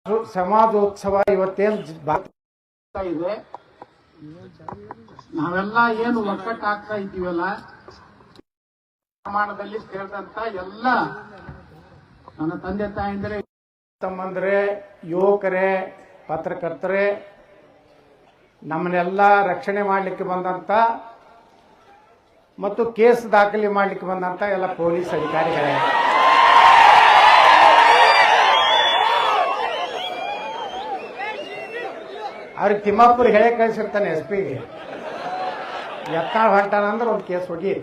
ಸಮಾಜೋತ್ಸವ ಇವತ್ತೇನು ಇದೆ. ನಾವೆಲ್ಲ ಏನು ಒಕ್ಕಟ್ಟಾಗ್ತಾ ಇದ್ದೀವಲ್ಲ, ಪ್ರಮಾಣದಲ್ಲಿ ಸೇರಿದಂತ ಎಲ್ಲ ನನ್ನ ತಂದೆ ತಾಯಂದ್ರೆ, ತಮ್ಮಂದ್ರೆ, ಯುವಕರೇ, ಪತ್ರಕರ್ತರೇ, ನಮ್ಮನ್ನೆಲ್ಲ ರಕ್ಷಣೆ ಮಾಡಲಿಕ್ಕೆ ಬಂದಂತ ಮತ್ತು ಕೇಸ್ ದಾಖಲೆ ಮಾಡಲಿಕ್ಕೆ ಬಂದಂತ ಎಲ್ಲ ಪೊಲೀಸ್ ಅಧಿಕಾರಿಗಳೇ, ಅವ್ರಿಗೆ ತಿಮ್ಮಾಪುರ್ ಹೇಳಿ ಕಳಿಸಿರ್ತಾನೆ ಎಸ್ ಪಿಗೆ, ಎತ್ತಾಳ ಹೊಂಟಾನ ಅಂದ್ರೆ ಒಂದು ಕೇಸ್ ಹೋಗಿ.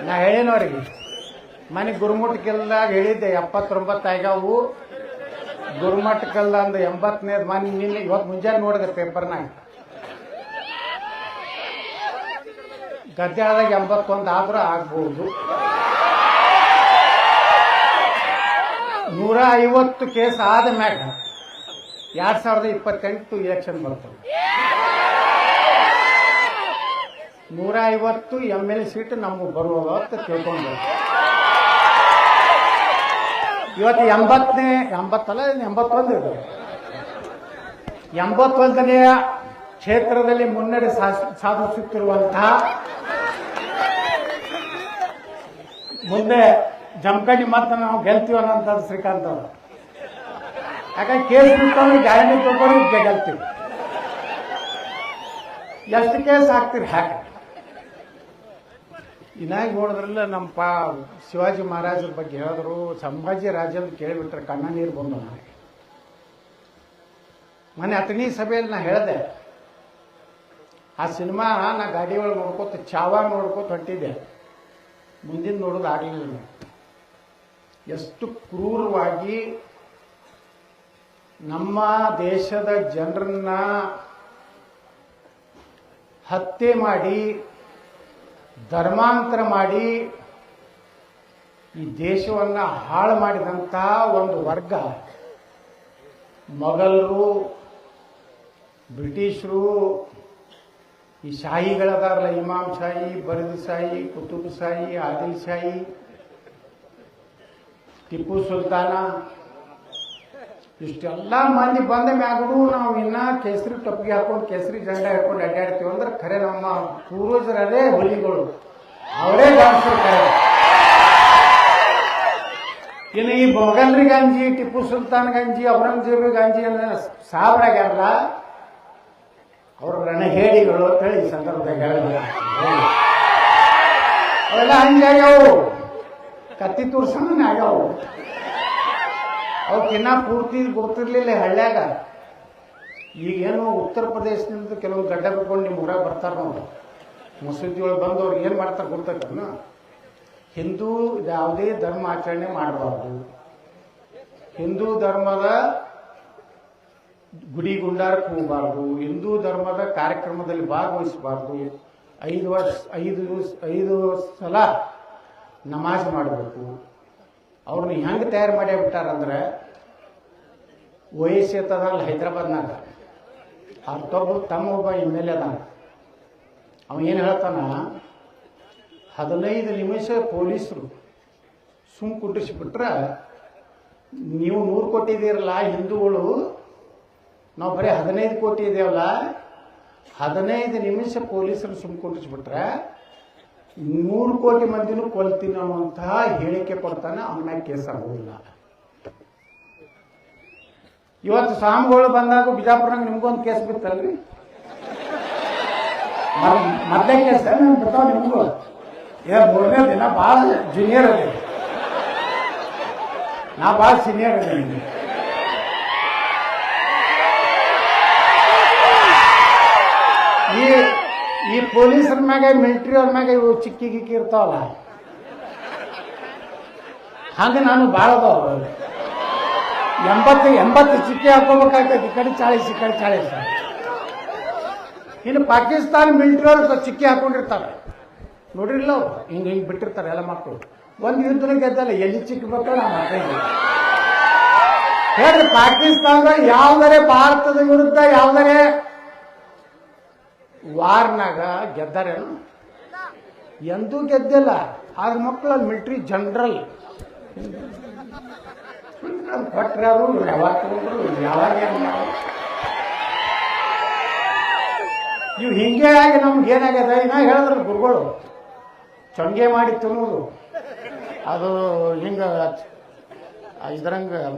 ನಾ ಹೇಳಿನವ್ರಿಗೆ ಮನೆ ಗುರುಮುಟ್ಕಲ್ದಾಗ ಹೇಳಿದ್ದೆ 79 ಆಗ್ಯಾವು, ಗುರುಮಟ್ಕಲ್ ಅಂದ 80ನೇದು ಮನೆ ನಿನ್ನೆ ಇವತ್ತು ಮುಂಜಾನೆ ನೋಡಿದೆ ಪೇಪರ್ನಾಗ, ಗದ್ಯಾಳದಾಗ 81 ಆದ್ರೂ ಆಗ್ಬಹುದು. 150 ಕೇಸ್ ಆದ ಮ್ಯಾಗ 2028 ಇಲೆಕ್ಷನ್ ಬರ್ತದೆ. 150 ML ಸೀಟ್ ನಮಗೆ ಬರುವುದು ಅಂತ ತಿಳ್ಕೊಂಡು ಇವತ್ತು 81ನೇ ಕ್ಷೇತ್ರದಲ್ಲಿ ಮುನ್ನಡೆ ಸಾಧಿಸುತ್ತಿರುವಂತಹ, ಮುಂದೆ ಜಮಖಂಡಿ ಮಾತ್ರ ನಾವು ಗೆಲ್ತೀವಿ ಅನ್ನೋಂಥದ್ದು ಶ್ರೀಕಾಂತ್ ಅವರು. ಯಾಕಂದ್ರೆ ಕೇಸ್ ಬಿಟ್ಟವ್ರು ಗ್ಯಾರಂಟಿ ತಗೊಂಡು ಗೆಲ್ತೀವಿ. ಎಷ್ಟು ಕೇಸ್ ಹಾಕ್ತೀರಿ ಹಾಕಿ. ಇನ್ನಾಗಿ ನೋಡಿದ್ರಲ್ಲ ನಮ್ಮ ಶಿವಾಜಿ ಮಹಾರಾಜರ ಬಗ್ಗೆ ಹೇಳಿದ್ರು, ಸಂಭಾಜಿ ರಾಜಂದು ಕೇಳಿಬಿಟ್ರೆ ಕಣ್ಣ ನೀರು ಬಂದು ನನಗೆ. ಮೊನ್ನೆ ಅತನಿ ಸಭೆಯಲ್ಲಿ ನಾ ಹೇಳಿದೆ, ಆ ಸಿನಿಮಾ ನಾ ಗಾಡಿ ಒಳಗೆ ನೋಡ್ಕೋತ ಚಾವಾಗ ನೋಡ್ಕೋತ ಹೊಂಟಿದ್ದೆ, ಮುಂದಿನ ನೋಡೋದಾಗಲಿಲ್ಲ. ಎಷ್ಟು ಕ್ರೂರವಾಗಿ ನಮ್ಮ ದೇಶದ ಜನರನ್ನ ಹತ್ಯೆ ಮಾಡಿ, ಧರ್ಮಾಂತರ ಮಾಡಿ, ಈ ದೇಶವನ್ನ ಹಾಳು ಮಾಡಿದಂತಹ ಒಂದು ವರ್ಗ ಮೊಘಲರು, ಬ್ರಿಟಿಷರು, ಈ ಶಾಹಿಗಳದಾರಲ್ಲ, ಇಮಾಮ್ ಶಾಹಿ, ಬರೀದ್ ಶಾಹಿ, ಕುತುಬ್ ಶಾಹಿ, ಆದಿಲ್ ಶಾಹಿ, ಟಿಪ್ಪು ಸುಲ್ತಾನ, ಇಷ್ಟೆಲ್ಲ ಮಂದಿ ಬಂದ ಮ್ಯಾಗೂ ನಾವು ಇನ್ನ ಕೇಸರಿ ಟೊಪ್ಪಿಗೆ ಹಾಕೊಂಡು ಕೇಸರಿ ಜೆಂಡ ಹಾಕೊಂಡು ಅಡ್ಡಾಡ್ತೀವಿ ಅಂದ್ರೆ ಖರೆ ನಮ್ಮ ಪೂರ್ವಜರೇ ಹುಲಿಗಳು, ಅವರೇ ಗಾಂಧಿರ್ತಾರೆ. ಇನ್ನು ಈ ಮೊಘಲ್ರಿ ಗಂಜಿ, ಟಿಪ್ಪು ಸುಲ್ತಾನ್ ಗಂಜಿ, ಔರಂಗಜೇಬ್ ಗಂಜಿ ಸಾಬ್ರಾಗ್ಯಾರಲ್ಲ, ಅವರು ರಣಹೇಡಿಗಳು ಅಂತ ಹೇಳಿ ಈ ಸಂದರ್ಭದಾಗ ಹೇಳಿದ್ರು. ಅವೆಲ್ಲ ಹಂಗಾಗ್ಯಾವು, ಕತ್ತಿ ತೋರ್ಸೋಣ ಆಗ್ಯಾವು. ಅವಕ್ಕಿನ್ನ ಪೂರ್ತಿ ಗೊತ್ತಿರ್ಲಿಲ್ಲ ಹಳ್ಳ್ಯಾಗ. ಈಗೇನು ಉತ್ತರ ಪ್ರದೇಶದಿಂದ ಕೆಲವು ಗಡ್ಡ ಬಿಟ್ಕೊಂಡು ನಿಮ್ಮ ಊರಾಗ ಬರ್ತಾರ ನೋಡು, ಮಸೂದಿ ಒಳಗೆ ಬಂದು ಅವ್ರು ಏನು ಮಾಡ್ತಾರೆ ಗೊತ್ತೇನು? ಹಿಂದೂ ಯಾವುದೇ ಧರ್ಮ ಆಚರಣೆ ಮಾಡಬಾರ್ದು, ಹಿಂದೂ ಧರ್ಮದ ಗುಡಿ ಗುಂಡಾರಕ್ಕೆ ಹೋಗಬಾರ್ದು, ಹಿಂದೂ ಧರ್ಮದ ಕಾರ್ಯಕ್ರಮದಲ್ಲಿ ಭಾಗವಹಿಸಬಾರ್ದು, 5 ಸಲ ನಮಾಜ್ ಮಾಡಬೇಕು. ಅವ್ರನ್ನ ಹೆಂಗೆ ತಯಾರು ಮಾಡೇ ಬಿಟ್ಟಾರಂದ್ರೆ, OAC ಅದಲ್ಲ ಹೈದರಾಬಾದ್ನಾಗ, ಅರ್ಥೊಬ್ಬರು ತಮ್ಮ ಒಬ್ಬ MLA ಅದಾನ. ಅವ ಏನು ಹೇಳ್ತಾನ, 15 ನಿಮಿಷ ಪೊಲೀಸರು ಸುಮ್ ಕುಟ್ಟಿಸ್ಬಿಟ್ರೆ ನೀವು 100 ಕೋಟಿ ಇದೀರಲ್ಲ ಹಿಂದೂಗಳು, ನಾವು ಬರೀ 15 ಕೋಟಿ ಇದೆಯಲ್ಲ, 15 ನಿಮಿಷ ಪೊಲೀಸರು ಸುಮ್ ಕುಟ್ಟಿಸ್ಬಿಟ್ರೆ 100 ಕೋಟಿ ಮಂದಿನೂ ಕೊಲ್ತೀನಿ ಅನ್ನುವಂತಹ ಹೇಳಿಕೆ ಕೊಡ್ತಾನೆ. ಅವನ ಕೇಸ್ ಆಗೋದಿಲ್ಲ. ಇವತ್ತು ಸ್ವಾಮಿಗಳು ಬಂದಾಗ ಬಿಜಾಪುರನಾಗ ನಿಮ್ಗೊಂದು ಕೇಸ್ ಬಿತ್ತಲ್ರಿ, ಮೊದಲೇ ಕೇಸ್ ಬರ್ತಾವ ನಿಮ್ಗೂ. 3ನೇ ದಿನ ಭಾಳ ಜೂನಿಯರ್ ಅದೇ, ನಾ ಭಾಳ ಸೀನಿಯರ್ ಅದೇ. ಈ ಪೊಲೀಸರ ಮ್ಯಾಗ, ಮಿಲಿಟರಿ ಅವ್ರ ಮ್ಯಾಗ ಇವು ಚಿಕ್ಕಿ ಗಿಕ್ಕಿ ಇರ್ತಾವಲ್ಲ, ಹಂಗೆ ನಾನು ಭಾಳ ಅದಾವ. 80 ಚಿಕ್ಕಿ ಹಾಕೋಬೇಕಾಗ್ತದೆ, ಈ ಕಡೆ 40, ಈ ಕಡೆ 40. ಇನ್ನು ಪಾಕಿಸ್ತಾನ ಮಿಲಿಟರಿ ಅವ್ರು ಚಿಕ್ಕಿ ಹಾಕೊಂಡಿರ್ತಾರೆ ನೋಡ್ರಿಲ್ಲ, ಅವ್ರು ಹಿಂಗೆ ಬಿಟ್ಟಿರ್ತಾರೆ ಎಲ್ಲ ಮಕ್ಕಳು. ಒಂದು ಯುದ್ಧನ ಗೆದ್ದಲ್ಲ, ಎಲ್ಲಿ ಚಿಕ್ಕಿ ಬರ್ತಾವ ನಾ ಮಾತಾಡಿ ಹೇಳ್ರಿ. ಪಾಕಿಸ್ತಾನದ ಯಾವುದರೆ ಭಾರತದ ವಿರುದ್ಧ ಯಾವುದರೆ ವಾರ್ನಾಗ ಗೆದ್ದಾರೇನು? ಎಂದೂ ಗೆದ್ದಿಲ್ಲ. ಆದ್ರೆ ಮಕ್ಕಳು ಮಿಲಿಟರಿ ಜನರಲ್ ಕೊಟ್ರೆ ಅವರು ಯಾವಾಗ ತಗೊಂಡ್ರು ಯಾವಾಗ ಇವು ಹಿಂಗೆ ಆಗಿ ನಮ್ಗೆ ಏನಾಗ್ಯದ ಇನ್ನ ಹೇಳಿದ್ರು ಗುರುಗಳು ಚೊಂಗೆ ಮಾಡಿ ತಿನ್ನೋದು ಅದು ಹಿಂಗ ಇದ್ರಂಗ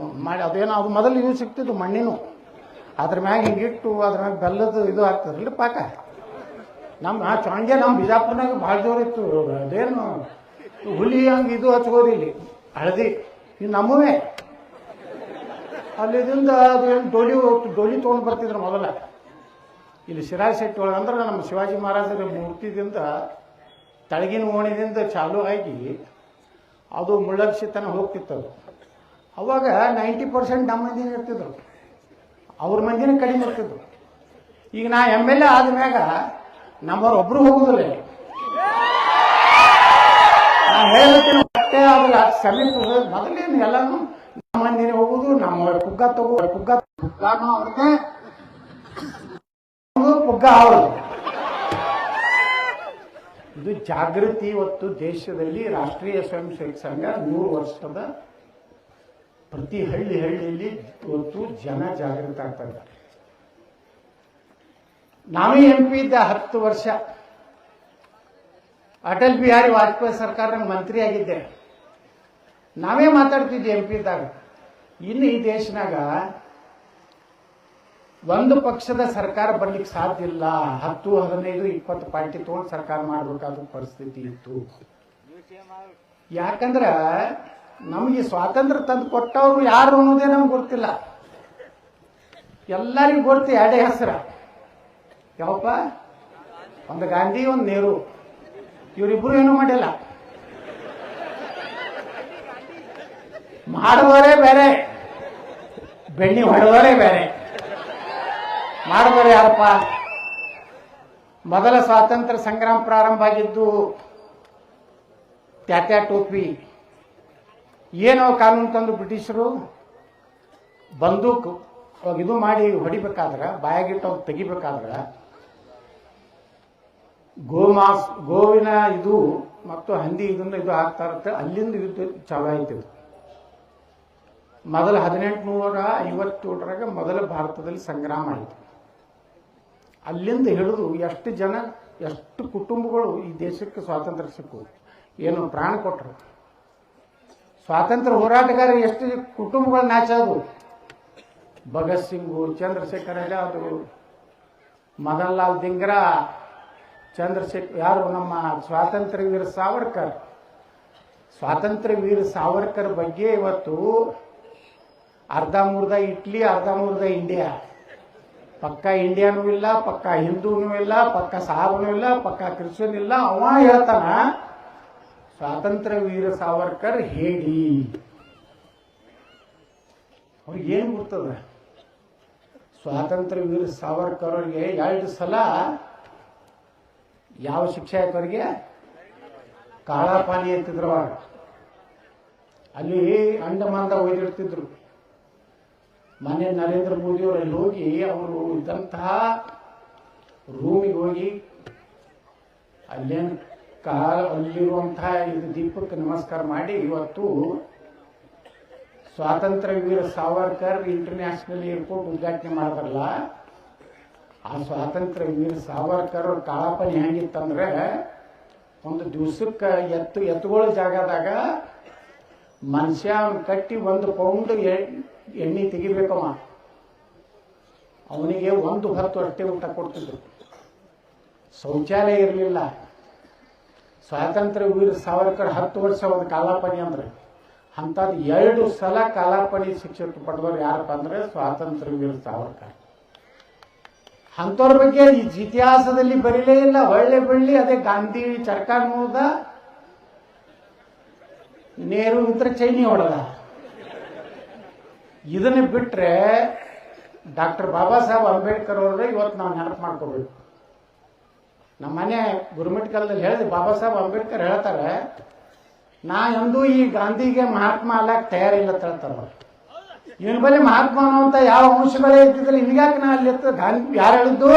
ಮಾಡಿ ಅದೇನೋ ಅದು ಮೊದಲು ಇವು ಸಿಗ್ತಿದ್ವು ಮಣ್ಣಿನೂ ಅದ್ರ ಮ್ಯಾಗ ಹಿಂಗಿಟ್ಟು ಅದ್ರ ಮ್ಯಾಗ ಬೆಲ್ಲದ ಇದು ಆಗ್ತದ್ರಲ್ಲ ಪಾಕ ನಮ್ಮ ಚೊಂಗೆ ನಮ್ಮ ಬಿಜಾಪುರ್ನಾಗ ಭಾಳ ಜೋರಿತ್ತು ಅದೇನು ಹುಲಿ ಹಂಗೆ ಇದು ಹಚ್ಕೋದಿಲ್ಲಿ ಹಳದಿ ಇವು ನಮ್ಮವೇ ಅಲ್ಲಿದಿಂದ ಅದು ಏನು ಡೋಲಿ ತೊಗೊಂಡು ಬರ್ತಿದ್ರು ಮೊದಲ ಇಲ್ಲಿ ಶಿರಾಜ್ ಶೆಟ್ಟಿ ಒಳಗೆ ಅಂದ್ರೆ ನಮ್ಮ ಶಿವಾಜಿ ಮಹಾರಾಜರ ಮೂರ್ತಿದಿಂದ ತಳಗಿನ ಓಣಿದಿಂದ ಚಾಲು ಆಗಿ ಅದು ಮುಳ್ಳಕ್ಷಿ ತನಕ ಹೋಗ್ತಿತ್ತು ಅದು ಅವಾಗ 90% ನಮ್ಮ ಮಂದಿನ ಇರ್ತಿದ್ರು ಅವ್ರ ಮಂದಿನ ಕಡಿಮೆ ಇರ್ತಿದ್ರು ಈಗ ನಾ MLA ಆದ್ಮ್ಯಾಗ ನಮ್ಮವ್ರು ಒಬ್ರು ಹೋಗುದಿಲ್ಲ ನಾ ಹೇಳ್ತೀನಿ ಅಷ್ಟೇ ಆದ್ರೆ ಸಮೀಪ ಮೊದಲೇನು ಎಲ್ಲಾನು ನಮ್ಮ ಮಂದಿನೇ ಹೋಗುದು ನಮ್ಮ ಪುಗ್ಗ ಪುಗ್ಗಾನು ಅವ್ರದ್ದೇ ಪುಗ್ಗ ಅವರು ಇದು ಜಾಗೃತಿ ಇವತ್ತು ದೇಶದಲ್ಲಿ ರಾಷ್ಟ್ರೀಯ ಸ್ವಯಂ ಸೇವಕ ಸಂಘ 100 ವರ್ಷದ ಪ್ರತಿ ಹಳ್ಳಿಯಲ್ಲಿ ಇವತ್ತು ಜನ ಜಾಗೃತ ಆಗ್ತಾ ಇದ್ದಾರೆ. ನಾನು MP ಇದ್ದ 10 ವರ್ಷ ಅಟಲ್ ಬಿಹಾರಿ ವಾಜಪೇಯಿ ಸರ್ಕಾರದ ಮಂತ್ರಿ ಆಗಿದ್ದೆ. ನಾವೇ ಮಾತಾಡ್ತಿದ್ದೆ MP ಇದ್ದಾಗ. ಇನ್ನು ಈ ದೇಶನಾಗ ಒಂದು ಪಕ್ಷದ ಸರ್ಕಾರ ಬರ್ಲಿಕ್ಕೆ ಸಾಧ್ಯ ಇಲ್ಲ 10, 15, 20 ಪಾರ್ಟಿ ತಗೊಂಡು ಸರ್ಕಾರ ಮಾಡಬೇಕಾದ ಪರಿಸ್ಥಿತಿ ಇತ್ತು. ಯಾಕಂದ್ರ ನಮಗೆ ಸ್ವಾತಂತ್ರ್ಯ ತಂದು ಕೊಟ್ಟವರು ಯಾರು ಅನ್ನೋದೇ ನಮ್ಗೆ ಗೊತ್ತಿಲ್ಲ. ಎಲ್ಲರಿಗೂ ಗೊತ್ತು ಎರಡೇ ಹೆಸರ ಯಾವಪ್ಪ, ಒಂದು ಗಾಂಧಿ ಒಂದು ನೆಹರು. ಇವರಿಬ್ರು ಏನೂ ಮಾಡಿಲ್ಲ. ಮಾಡುವವರೇ ಬೇರೆ, ಬೆಣ್ಣೆ ಹೊಡೆದವರೇ ಬೇರೆ. ಮಾಡಿದವರು ಯಾರಪ್ಪ? ಮೊದಲ ಸ್ವಾತಂತ್ರ್ಯ ಸಂಗ್ರಾಮ ಪ್ರಾರಂಭ ಆಗಿದ್ದು ಟ್ಯಾಟ್ಯಾ ಟೋಪಿ. ಏನೋ ಕಾನೂನು ತಂದು ಬ್ರಿಟಿಷರು ಬಂದೂಕು ಇದು ಮಾಡಿ ಹೊಡಿಬೇಕಾದ್ರೆ, ಬಾಯಾಗಿಟ್ಟು ಅವ್ರು ತೆಗಿಬೇಕಾದ್ರೆ ಗೋವಿನ ಇದು ಮತ್ತು ಹಂದಿ ಇದನ್ನ ಇದು ಆಗ್ತಾ ಇರುತ್ತೆ. ಅಲ್ಲಿಂದ ಯುದ್ಧ ಚಾಲು ಆಯ್ತಿದ್ರು. ಮೊದಲ 1857 ಮೊದಲ ಭಾರತದಲ್ಲಿ ಸಂಗ್ರಾಮ ಆಯಿತು. ಅಲ್ಲಿಂದ ಹಿಡಿದು ಎಷ್ಟು ಜನ, ಎಷ್ಟು ಕುಟುಂಬಗಳು ಈ ದೇಶಕ್ಕೆ ಸ್ವಾತಂತ್ರ್ಯ ಸಿಕ್ಕು, ಏನು ಪ್ರಾಣ ಕೊಟ್ಟರು. ಸ್ವಾತಂತ್ರ್ಯ ಹೋರಾಟಗಾರ ಎಷ್ಟು ಕುಟುಂಬಗಳು ನಾಚೋದು. ಭಗತ್ ಸಿಂಗು, ಚಂದ್ರಶೇಖರ್ ಆಜಾದ್, ಮದನ್ ಲಾಲ್ ದಿಂಗ್ರಾ, ಚಂದ್ರಶೇಖರ್, ಯಾರು ನಮ್ಮ ಸ್ವಾತಂತ್ರ್ಯ ವೀರ ಸಾವರ್ಕರ್. ಸ್ವಾತಂತ್ರ್ಯ ವೀರ ಸಾವರ್ಕರ್ ಬಗ್ಗೆ ಇವತ್ತು ಅರ್ಧಮೂರ್ಧ ಇಟ್ಲಿ, ಅರ್ಧಮೂರ್ಧ ಇಂಡಿಯಾ. ಪಕ್ಕ ಇಂಡಿಯಾನೂ ಇಲ್ಲ, ಪಕ್ಕ ಹಿಂದೂನೂ ಇಲ್ಲ, ಪಕ್ಕ ಸಾಹಬನೂ ಇಲ್ಲ, ಪಕ್ಕ ಕ್ರಿಶ್ಚಿಯನ್ ಇಲ್ಲ. ಅವ ಹೇಳ್ತಾನ ಸ್ವಾತಂತ್ರ್ಯ ವೀರ ಸಾವರ್ಕರ್ ಹೇಳಿ. ಅವ್ರಿಗೆ ಏನು ಗೊತ್ತದ? ಸ್ವಾತಂತ್ರ್ಯ ವೀರ ಸಾವರ್ಕರ್ ಅವ್ರಿಗೆ 2 ಸಲ ಯಾವ ಶಿಕ್ಷೆ ಆಯ್ತು ಅವ್ರಿಗೆ? ಕಾಳಾಪಾನಿ ಅಂತಿದ್ರು. ಅವಾಗ ಅಲ್ಲಿ ಅಂಡಮಾನ್ದ ಒಯ್ದಿಡ್ತಿದ್ರು. ಮನೆ ನರೇಂದ್ರ ಮೋದಿ ಅವರಲ್ಲಿ ಹೋಗಿ ಅವರು ಇದ್ದಂತಹ ರೂಮಿಗೆ ಹೋಗಿ ಅಲ್ಲೇನು ಅಲ್ಲಿರುವಂತಹ ಇದು ದೀಪಕ್ಕೆ ನಮಸ್ಕಾರ ಮಾಡಿ ಇವತ್ತು ಸ್ವಾತಂತ್ರ್ಯ ವೀರ ಸಾವರ್ಕರ್ ಇಂಟರ್ನ್ಯಾಷನಲ್ ಏರ್ಪೋರ್ಟ್ ಉದ್ಘಾಟನೆ ಮಾಡಿದ್ರಲ್ಲ, ಆ ಸ್ವಾತಂತ್ರ್ಯ ವೀರ ಸಾವರ್ಕರ್ ಅವ್ರ ಕಾಳಾಪನಿ ಹೆಂಗಿತ್ತಂದ್ರೆ, ಒಂದು ದಿವ್ಸಕ್ಕೆ ಎತ್ತುಗಳ ಜಾಗದಾಗ ಮನುಷ್ಯ ಕಟ್ಟಿ 1 ಪೌಂಡ್ ಎಣ್ಣೆ ತೆಗಿಬೇಕವ. ಅವನಿಗೆ 1 ಹೊತ್ತು ಅಷ್ಟೇ ಊಟ ಕೊಡ್ತಿದ್ರು. ಶೌಚಾಲಯ ಇರಲಿಲ್ಲ. ಸ್ವಾತಂತ್ರ್ಯ ವೀರ ಸಾವರ್ಕರ್ 10 ವರ್ಷ ಒಂದು ಕಾಲಾಪನಿ ಅಂದ್ರೆ, ಅಂಥದ್ದು 2 ಸಲ ಕಾಲಾಪನಿ ಶಿಕ್ಷೆ ಪಡೆದವರು ಯಾರಪ್ಪ ಅಂದ್ರೆ ಸ್ವಾತಂತ್ರ್ಯ ವೀರ ಸಾವರ್ಕರ್. ಅಂಥವ್ರ ಬಗ್ಗೆ ಇತಿಹಾಸದಲ್ಲಿ ಬರೀಲೇ ಇಲ್ಲ. ಒಳ್ಳೆ ಬಳ್ಳಿ ಅದೇ ಗಾಂಧಿ ಚರ್ಕಾನ್ ಮುದ, ನೆಹರು ಇದ್ರ ಚೈನಿ ಹೊಡೆದ. ಇದನ್ನ ಬಿಟ್ರೆ ಡಾಕ್ಟರ್ ಬಾಬಾ ಸಾಹೇಬ್ ಅಂಬೇಡ್ಕರ್ ಅವ್ರ ಇವತ್ತು ನಾವು ನೆನಪು ಮಾಡ್ಕೋಬೇಕು. ನಮ್ಮ ಮನೆ ಗುರುಮಠಕಲ್ದಲ್ಲಿ ಹೇಳಿದೆ, ಬಾಬಾ ಸಾಹೇಬ್ ಅಂಬೇಡ್ಕರ್ ಹೇಳ್ತಾರೆ, ನಾ ಎಂದೂ ಈ ಗಾಂಧಿಗೆ ಮಹಾತ್ಮ ಅಲ್ಲಕ್ಕೆ ತಯಾರಿಲ್ಲ ಅಂತ ಹೇಳ್ತಾರೆ. ಇವನ ಬಳಿ ಮಹಾತ್ಮ ಅನ್ನುವಂತ ಯಾವ ಅಂಶಗಳೇ ಇರ್ತಿದ್ರೆ ಇನ್ಯಾಕೆ ನಾ ಅಲ್ಲಿ ಗಾಂಧಿ ಯಾರು ಹೇಳಿದ್ದು?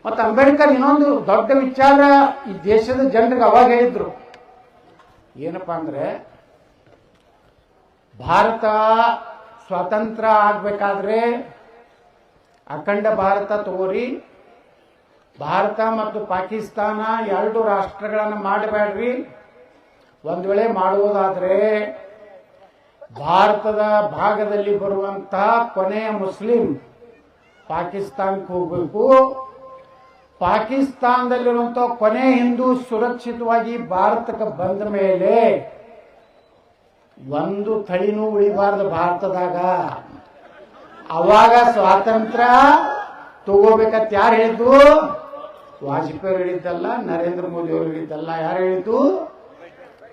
ಮತ್ತು ಅಂಬೇಡ್ಕರ್ ಇನ್ನೊಂದು ದೊಡ್ಡ ವಿಚಾರ ಈ ದೇಶದ ಜನರಿಗೆ ಅವಾಗ ಹೇಳಿದ್ರು, ಏನಪ್ಪ ಅಂದರೆ ಭಾರತ ಸ್ವತಂತ್ರ ಆಗಬೇಕಾದ್ರೆ ಅಖಂಡ ಭಾರತ ತಗೋರಿ, ಭಾರತ ಮತ್ತು ಪಾಕಿಸ್ತಾನ ಎರಡು ರಾಷ್ಟ್ರಗಳನ್ನು ಮಾಡಬೇಡ್ರಿ. ಒಂದು ವೇಳೆ ಮಾಡುವುದಾದರೆ ಭಾರತದ ಭಾಗದಲ್ಲಿ ಬರುವಂತಹ ಕೊನೆಯ ಮುಸ್ಲಿಂ ಪಾಕಿಸ್ತಾನಕ್ಕೆ ಹೋಗಬೇಕು. ಪಾಕಿಸ್ತಾನದಲ್ಲಿರುವಂತಹ ಕೊನೆ ಹಿಂದೂ ಸುರಕ್ಷಿತವಾಗಿ ಭಾರತಕ್ಕೆ ಬಂದ ಮೇಲೆ ಒಂದು ತಳಿನೂ ಉಳಿಬಾರದು ಭಾರತದಾಗ. ಅವಾಗ ಸ್ವಾತಂತ್ರ್ಯ ತಗೋಬೇಕಂತ ಯಾರು ಹೇಳಿದ್ದು? ವಾಜಪೇಯಿ ಹೇಳಿದ್ದಲ್ಲ, ನರೇಂದ್ರ ಮೋದಿ ಅವರು ಹೇಳಿದ್ದಲ್ಲ. ಯಾರು ಹೇಳಿದ್ದು?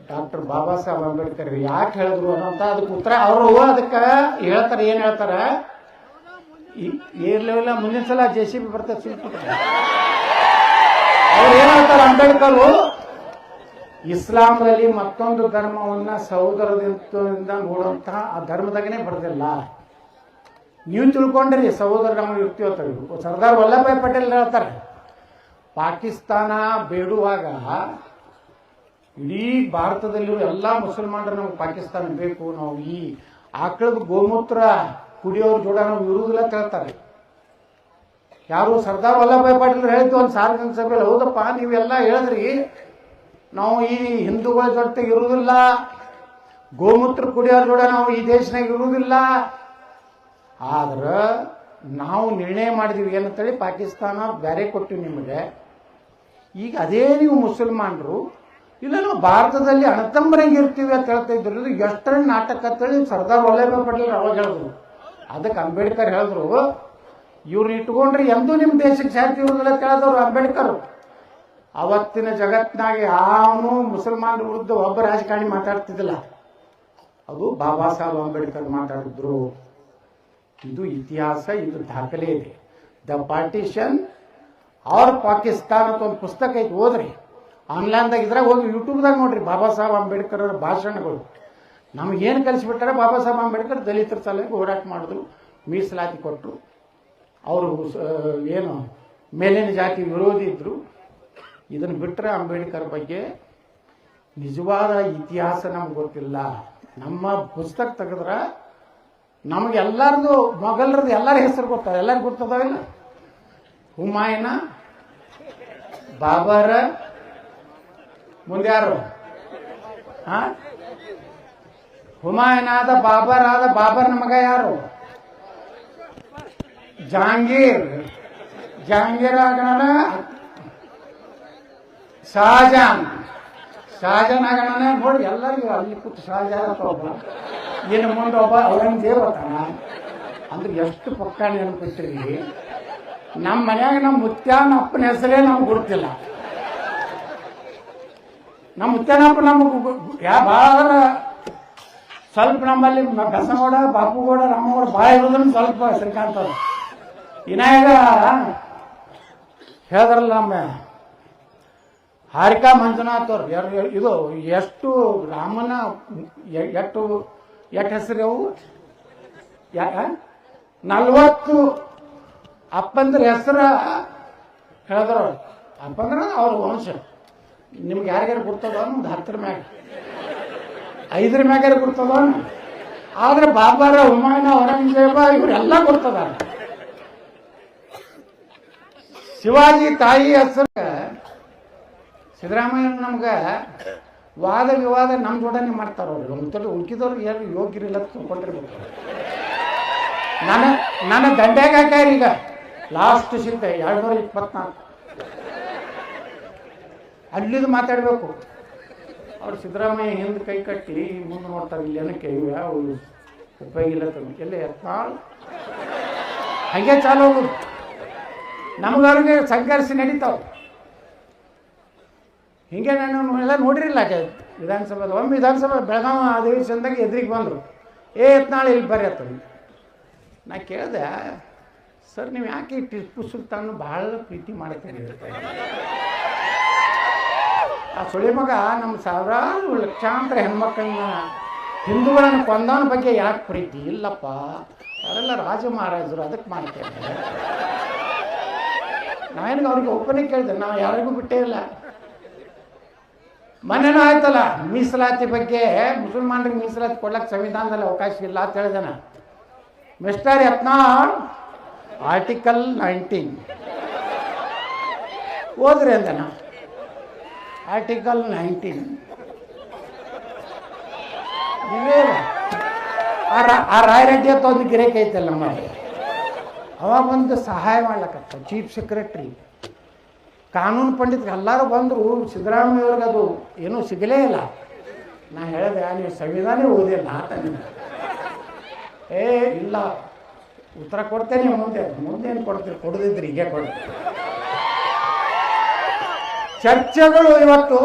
ಡಾಕ್ಟರ್ ಬಾಬಾ ಸಾಹೇಬ್ ಅಂಬೇಡ್ಕರ್. ಯಾಕೆ ಹೇಳಿದ್ರು ಅನ್ನೋಂತ ಅದಕ್ಕೆ ಉತ್ತರ ಅವರು ಅದಕ್ಕೆ ಹೇಳ್ತಾರೆ. ಏನ್ ಹೇಳ್ತಾರ? ಇರ್ಲಿಲ್ಲ, ಮುಂದಿನ ಸಲ JCB ಬರ್ತದೆ ಸುಲ್ಪುಟ. ಅವ್ರು ಏನ್ ಹೇಳ್ತಾರೆ ಅಂಬೇಡ್ಕರ್? ಇಸ್ಲಾಂನಲ್ಲಿ ಮತ್ತೊಂದು ಧರ್ಮವನ್ನ ಸಹೋದರದಿಂದ ನೋಡುವಂತಹ ಆ ಧರ್ಮದಾಗನೇ ಬರೋದಿಲ್ಲ. ನೀವು ತಿಳ್ಕೊಂಡ್ರಿ ಸಹೋದರ ನಮಗೆ ಇರ್ತೀವತ್ತ. ಸರ್ದಾರ್ ವಲ್ಲಭಭಾಯಿ ಪಟೇಲ್ ಹೇಳ್ತಾರೆ, ಪಾಕಿಸ್ತಾನ ಬೇಡುವಾಗ ಇಡೀ ಭಾರತದಲ್ಲಿರುವ ಎಲ್ಲ ಮುಸಲ್ಮಾನರು ನಮ್ಗೆ ಪಾಕಿಸ್ತಾನ ಬೇಕು, ನಾವು ಈ ಆಕಳದ ಗೋಮೂತ್ರ ಕುಡಿಯೋರ ಜೋಡ ನಾವು ಇರುವುದಿಲ್ಲ ಅಂತ ಹೇಳ್ತಾರೆ. ಯಾರು? ಸರ್ದಾರ್ ವಲ್ಲಭಭಾಯಿ ಪಟೇಲ್ ಹೇಳಿದ್ದು ಒಂದು ಸಾರ್ವಜನಿಕ ಸಭೆಯಲ್ಲಿ. ಹೌದಪ್ಪ, ನೀವೆಲ್ಲ ಹೇಳಿದ್ರಿ ನಾವು ಈ ಹಿಂದೂಗಳ ಜೊತೆಗೆ ಇರುವುದಿಲ್ಲ, ಗೋಮೂತ್ರ ಕುಡಿಯೋರ ಜೋಡ ನಾವು ಈ ದೇಶನಾಗ ಇರುವುದಿಲ್ಲ. ಆದ್ರೆ ನಾವು ನಿರ್ಣಯ ಮಾಡಿದೀವಿ ಏನಂತೇಳಿ, ಪಾಕಿಸ್ತಾನ ಬೇರೆ ಕೊಟ್ಟಿವಿ ನಿಮಗೆ. ಈಗ ಅದೇ ನೀವು ಮುಸಲ್ಮಾನರು ಇಲ್ಲ ನಾವು ಭಾರತದಲ್ಲಿ ಅಣತಂಬರಂಗೆ ಇರ್ತೀವಿ ಅಂತ ಹೇಳ್ತಾ ಇದ್ರು. ಎಷ್ಟರ ನಾಟಕ ಅಂತೇಳಿ ಸರ್ದಾರ್ ವಲ್ಲಭಭಾಯಿ ಪಟೇಲ್ ಅವಾಗ ಹೇಳಿದ್ರು. ಅದಕ್ಕೆ ಅಂಬೇಡ್ಕರ್ ಹೇಳಿದ್ರು, ಇವ್ರನ್ನ ಇಟ್ಕೊಂಡ್ರೆ ಎಂದೂ ನಿಮ್ಮ ದೇಶಕ್ಕೆ ಶಾಂತಿ ಇರುವುದಿಲ್ಲ ಅಂತ ಹೇಳಿದವರು ಅಂಬೇಡ್ಕರ್. ಅವತ್ತಿನ ಜಗತ್ತಿನಾಗೆ ಯಾವನು ಮುಸಲ್ಮಾನರ ವಿರುದ್ಧ ಒಬ್ಬ ರಾಜಕಾರಣಿ ಮಾತಾಡ್ತಿದ್ದಿಲ್ಲ. ಅದು ಬಾಬಾ ಸಾಹೇಬ್ ಅಂಬೇಡ್ಕರ್ ಮಾತಾಡಿದ್ರು. ಇದು ಇತಿಹಾಸ, ಇದು ದಾಖಲೆ ಇದೆ. ದ ಪಾರ್ಟಿಷನ್ ಆರ್ ಪಾಕಿಸ್ತಾನ ಅಂತ ಒಂದು ಪುಸ್ತಕ ಐತಿ, ಓದ್ರಿ. ಆನ್ಲೈನ್ದಾಗ ಇದ್ರಾಗ ಹೋಗಿ ಯೂಟ್ಯೂಬ್ದಾಗ ನೋಡ್ರಿ ಬಾಬಾ ಸಾಹೇಬ್ ಅಂಬೇಡ್ಕರ್ ಅವರ ಭಾಷಣಗಳು. ನಮಗೇನು ಕಲಿಸ್ಬಿಟ್ಟಾರೆ? ಬಾಬಾ ಸಾಹೇಬ್ ಅಂಬೇಡ್ಕರ್ ದಲಿತರ ಸಲುವಾಗಿ ಹೋರಾಟ ಮಾಡಿದ್ರು, ಮೀಸಲಾತಿ ಕೊಟ್ಟರು. ಅವರು ಏನು ಮೇಲಿನ ಜಾತಿ ವಿರೋಧಿ ಇದ್ರು. ಇದನ್ನು ಬಿಟ್ಟರೆ ಅಂಬೇಡ್ಕರ್ ಬಗ್ಗೆ ನಿಜವಾದ ಇತಿಹಾಸ ನಮ್ಗೆ ಗೊತ್ತಿಲ್ಲ. ನಮ್ಮ ಪುಸ್ತಕ ತೆಗೆದ್ರೆ ನಮಗೆಲ್ಲರದು ಮೊಘಲರದು ಎಲ್ಲರ ಹೆಸರು ಗೊತ್ತಾಗ, ಎಲ್ಲರಿಗೂ ಗೊತ್ತದಾವಿಲ್ಲ. ಹುಮಾಯೂನ, ಬಾಬರ, ಮುಂದೆ ಯಾರು? ಹುಮಾಯೂನ್ ಆದ, ಬಾಬರ್ ಆದ. ಬಾಬರ್ನ ಮಗ ಯಾರು? ಜಹಾಂಗೀರ್. ಜಹಾಂಗೀರ್ ಆಗಣ ಶಹಜಾನ್. ಶಹಜಾನ್ ಆಗಣ ನೋಡಿ ಎಲ್ಲರಿಗೂ ಅಲ್ಲಿ ಕೂತು ಶಹಜಾನ್ ಅಂತ ಒಬ್ಬ, ಇನ್ನು ಮುಂದೆ ಒಬ್ಬ ಔರಂಗಜೇಬ್ ಅತಾನ. ಅಂದ್ರೆ ಎಷ್ಟು ಪಕ್ಕ ನೆನಪಿಟ್ರಿ. ನಮ್ಮ ಮನ್ಯಾಗ ನಮ್ಮ ಮುತ್ಯಾನ ಅಪ್ಪನ ಹೆಸರೇ ನಮ್ಗೆ ಗುರುತಿಲ್ಲ. ನಮ್ಮ ಮುತ್ಯಾನಪ್ಪ ನಮಗೆ ಭಾಳ ಸ್ವಲ್ಪ ನಮ್ಮಲ್ಲಿ ಬಸನಗೌಡ, ಬಾಪುಗೌಡ, ರಾಮಗೌಡ ಭಾಳ ಇರೋದನ್ನು ಸ್ವಲ್ಪ ಶ್ರೀಕಾಂತ ವಿನಾಯಕ ಹೇಳಿದ್ರಲ್ಲ ನಮ್ಮ ಹಾರಿಕಾ ಮಂಜುನಾಥ್ ಅವ್ರು. ಇದು ಎಷ್ಟು ರಾಮನ ಎಷ್ಟು ಹೆಸರು ಅವು? 40 ಅಪ್ಪಂದ್ರ ಹೆಸರ ಹೇಳಿದ್ರು. ಅಪ್ಪಂದ್ರ ಅವ್ರ ವಂಶ. ನಿಮ್ಗೆ ಯಾರಿಗಾರು ಗುರ್ತದ? ಒಂದು 10 ಮ್ಯಾಗ 5 ಮ್ಯಾಗಾರ ಗುರ್ತದ. ಆದ್ರೆ ಬಾಬರ, ಹುಮಾಯೂನ, ಔರಂಗಜೇಬ ಇವರೆಲ್ಲ ಗುರ್ತದ. ಶಿವಾಜಿ ತಾಯಿ ಹೆಸರು ಸಿದ್ದರಾಮಯ್ಯ. ನಮ್ಗೆ ವಾದ ವಿವಾದ ನಮ್ಮ ಜೋಡನೆ ಮಾಡ್ತಾರ. ಅವ್ರು ಉಳ್ಕಿದವ್ರು ಯಾರು ಯೋಗ್ಯರಿಲ್ಲ ತಿಳ್ಕೊಂಡಿರ್ಬೇಕು. ನನ್ನ ದಂಡ್ಯಾಗ ಹಾಕ್ಯಾರ. ಈಗ ಲಾಸ್ಟ್ ಸಿಕ್ಕ 224 ಅಲ್ಲಿದು ಮಾತಾಡಬೇಕು. ಅವ್ರು ಸಿದ್ದರಾಮಯ್ಯ ಹಿಂದೆ ಕೈ ಕಟ್ಟಿ ಮುಂದೆ ನೋಡ್ತಾರೆ. ಇಲ್ಲಿ ಏನಕ್ಕೆ ಯಾವ ಉಪಯೋಗ ಇಲ್ಲ ಎಲ್ಲಿ ಹಾಗೆ ಚಾಲು ಹೋಗುದು. ನಮಗವ್ರಿಗೆ ಸಂಘರ್ಷ ನಡೀತಾವ. ಹಿಂಗೆ ನಾನು ಎಲ್ಲ ನೋಡಿರಿಲ್ಲ ವಿಧಾನಸಭೆದ. ಒಮ್ಮೆ ವಿಧಾನಸಭೆ ಬೆಳಗಾವಿ ಅಧಿವೇಶನದಾಗ ಎದುರಿಗೆ ಬಂದರು. ನಾಳೆ ಇಲ್ಲಿ ಬರ್ರಿ ಅಂತ. ನಾ ಕೇಳಿದೆ, ಸರ್ ನೀವು ಯಾಕೆ ಟಿಪ್ಪು ಸುಲ್ತಾನ್ ಭಾಳ ಪ್ರೀತಿ ಮಾಡ್ತೀರಿ? ಆ ಸುಳಿ ಮಗ ನಮ್ಮ ಸಾವಿರಾರು ಲಕ್ಷಾಂತರ ಹೆಣ್ಮಕ್ಳನ್ನ ಹಿಂದೂಗಳನ್ನು ಕೊಂದವನ ಬಗ್ಗೆ ಯಾಕೆ ಪ್ರೀತಿ? ಇಲ್ಲಪ್ಪ, ಅವರೆಲ್ಲ ರಾಜ ಮಹಾರಾಜರು, ಅದಕ್ಕೆ ಮಾಡ್ತೇವೆ. ನಾವೇನಿಗೆ ಅವ್ರಿಗೆ ಒಬ್ಬನೇ ಕೇಳಿದೆ, ನಾವು ಯಾರಿಗೂ ಬಿಟ್ಟೇ ಇಲ್ಲ. ಮನೇನೂ ಆಯ್ತಲ್ಲ ಮೀಸಲಾತಿ ಬಗ್ಗೆ, ಮುಸಲ್ಮಾನರಿಗೆ ಮೀಸಲಾತಿ ಕೊಡ್ಲಕ್ಕೆ ಸಂವಿಧಾನದಲ್ಲಿ ಅವಕಾಶ ಇಲ್ಲ ಅಂತ ಹೇಳಿದಾನ ಮಿಸ್ಟರ್ ಯತ್ನಾಳ್. ಆರ್ಟಿಕಲ್ 19 ಓದ್ರಿ ಅಂದನ. ಆರ್ಟಿಕಲ್ 19 ಇವೇ ಆ ರಾಯರೆಡ್ಡಿ ಅಂತ ಒಂದು ಗಿರೇಕ್ ಐತಲ್ಲ ನಮ್ಮಲ್ಲಿ, ಅವಾಗ ಒಂದು ಸಹಾಯ ಮಾಡ್ಲಕತ್ತ ಚೀಫ್ ಸೆಕ್ರೆಟ್ರಿ ಕಾನೂನು ಪಂಡಿತರು ಎಲ್ಲರೂ ಬಂದರು. ಸಿದ್ದರಾಮಯ್ಯವ್ರಿಗೆ ಅದು ಏನೂ ಸಿಗಲೇ ಇಲ್ಲ. ನಾ ಹೇಳಿದೆ ನೀವು ಸಂವಿಧಾನ ಓದಿಲ್ಲ ಆತ ಇಲ್ಲ ಉತ್ತರ ಕೊಡ್ತೇನೆ ಮುಂದೇನು ಕೊಡ್ತೀರಿ, ಕೊಡದಿದ್ರಿ ಹೀಗೆ ಕೊಡ್ತೀರಿ. ಚರ್ಚೆಗಳು ಇವತ್ತು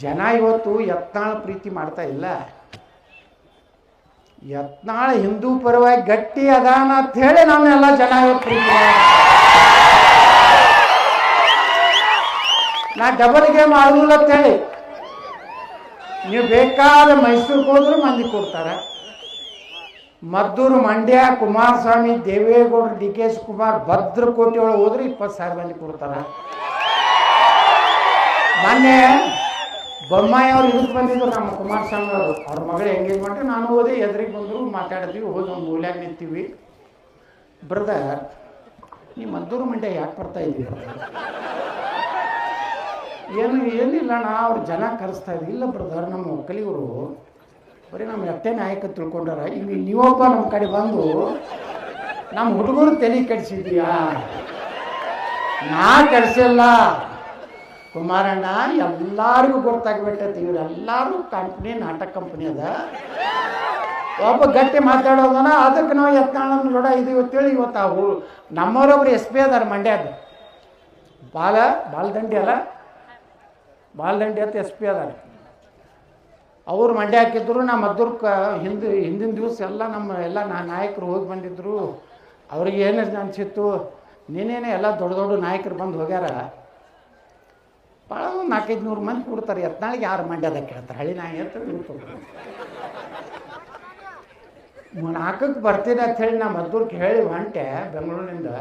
ಜನ ಇವತ್ತು ಯತ್ನಾಳ ಪ್ರೀತಿ ಮಾಡ್ತಾ ಇಲ್ಲ. ಯತ್ನಾಳ ಹಿಂದೂ ಪರವಾಗಿ ಗಟ್ಟಿ ಅದಾನ ಅಂತ ಹೇಳಿ ನಾವೆಲ್ಲ ಜನ ಇವತ್ತು ಪ್ರೀತಿ ನಾ ಡಬಲ್ ಗೇಮ್ ಆಡುದಿಲ್ಲ ಅಂತ ಹೇಳಿ. ನೀವು ಬೇಕಾದ ಮೈಸೂರಿಗೆ ಹೋದ್ರು ಮಂದಿ ಕೊಡ್ತಾರೆ. ಮದ್ದೂರು, ಮಂಡ್ಯ, ಕುಮಾರಸ್ವಾಮಿ, ದೇವೇಗೌಡರು, ಡಿ ಕೆ ಶಿವಕುಮಾರ್, ಭದ್ರಕೋಟೆ ಒಳಗೆ ಹೋದ್ರೆ 20,000 ಮಂದಿ ಕೊಡ್ತಾರೆ. ಮೊನ್ನೆ ಬೊಮ್ಮಾಯಿ ಅವ್ರು ಇದಕ್ಕೆ ಬಂದಿದ್ರು, ನಮ್ಮ ಕುಮಾರಸ್ವಾಮಿ ಅವರು, ಅವ್ರ ಮಗಳು ಎಂಗೇಜ್ಮೆಂಟ್. ನಾನು ಹೋದೆ, ಎದುರಿಗೆ ಬಂದರು, ಮಾತಾಡಿದ್ವಿ, ಹೋಗಿ ಒಂದು ಮೂಲ್ಯಾಗ ನಿಂತೀವಿ. ಬ್ರದರ್ ನೀವು ಮದ್ದೂರು ಮಂಡ್ಯ ಯಾಕೆ ಬರ್ತಾ ಇದ್ದೀವಿ? ಏನಿಲ್ಲ ನಾ ಅವ್ರು ಜನ ಕರೆಸ್ತಾ ಇದ್ವಿ. ಇಲ್ಲ ಬ್ರದರ್ ನಮ್ಮ ಒಕ್ಕಲಿಗರು ಬರೀ ನಮ್ಮ ಎಷ್ಟೇ ನಾಯಕ ತಿಳ್ಕೊಂಡಾರ, ಈಗ ನೀವೊಬ್ಬ ನಮ್ಮ ಕಡೆ ಬಂದು ನಮ್ಮ ಹುಡುಗರು ತಲೆ ಕೆಡಿಸಿದ್ಯಾ? ನಾ ಕೆಡಿಸಿಲ್ಲ ಕುಮಾರಣ್ಣ, ಎಲ್ಲರಿಗೂ ಗೊತ್ತಾಗ್ಬಿಟ್ಟೈತಿ. ಇವರೆಲ್ಲರೂ ಕಂಪ್ನಿ ನಾಟಕ ಕಂಪ್ನಿ ಅದ. ಒಬ್ಬ ಗಟ್ಟಿ ಮಾತಾಡೋದನ, ಅದಕ್ಕೆ ನಾವು ಯತ್ನಾಳನ ನೋಡ ಇದು ಇವತ್ತೇಳಿ ಇವತ್ತು ನಮ್ಮವರೊಬ್ರು SP ಅದಾರ ಮಂಡ್ಯದ, ಬಾಲದಂಡಿ ಅಲ್ಲ, ಬಾಲದಂಡಿ ಅಂತ SP ಅದಾರ. ಅವ್ರು ಮಂಡ್ಯ ಹಾಕಿದ್ರು. ನಾ ಮದ್ದೂರ್ಕ ಹಿಂದಿನ ದಿವಸ ಎಲ್ಲ ಎಲ್ಲ ನಾಯಕರು ಹೋಗಿ ಬಂದಿದ್ರು. ಅವ್ರಿಗೆ ಏನು ಅನಿಸಿತ್ತು, ನೀನೇನೆ ಎಲ್ಲ ದೊಡ್ಡ ದೊಡ್ಡ ನಾಯಕರು ಬಂದು ಹೋಗ್ಯಾರ, ಭಾಳ 400-500 ಮಂದಿ ಕೊಡ್ತಾರೆ. ಯತ್ನಾಳಿಗೆ ಯಾರು ಮಂಡ್ಯದಾಗ ಕೇಳ್ತಾರೆ? ಹಳ್ಳಿ ನಾಯಿ ಅಂತ ನಾಲ್ಕಕ್ಕೆ ಬರ್ತೀನಿ ಅಂತ ಹೇಳಿ ನಾ ಮದ್ದೂರ್ಗೆ ಹೇಳಿ ಹೊಂಟೆ. ಬೆಂಗಳೂರಿನಿಂದ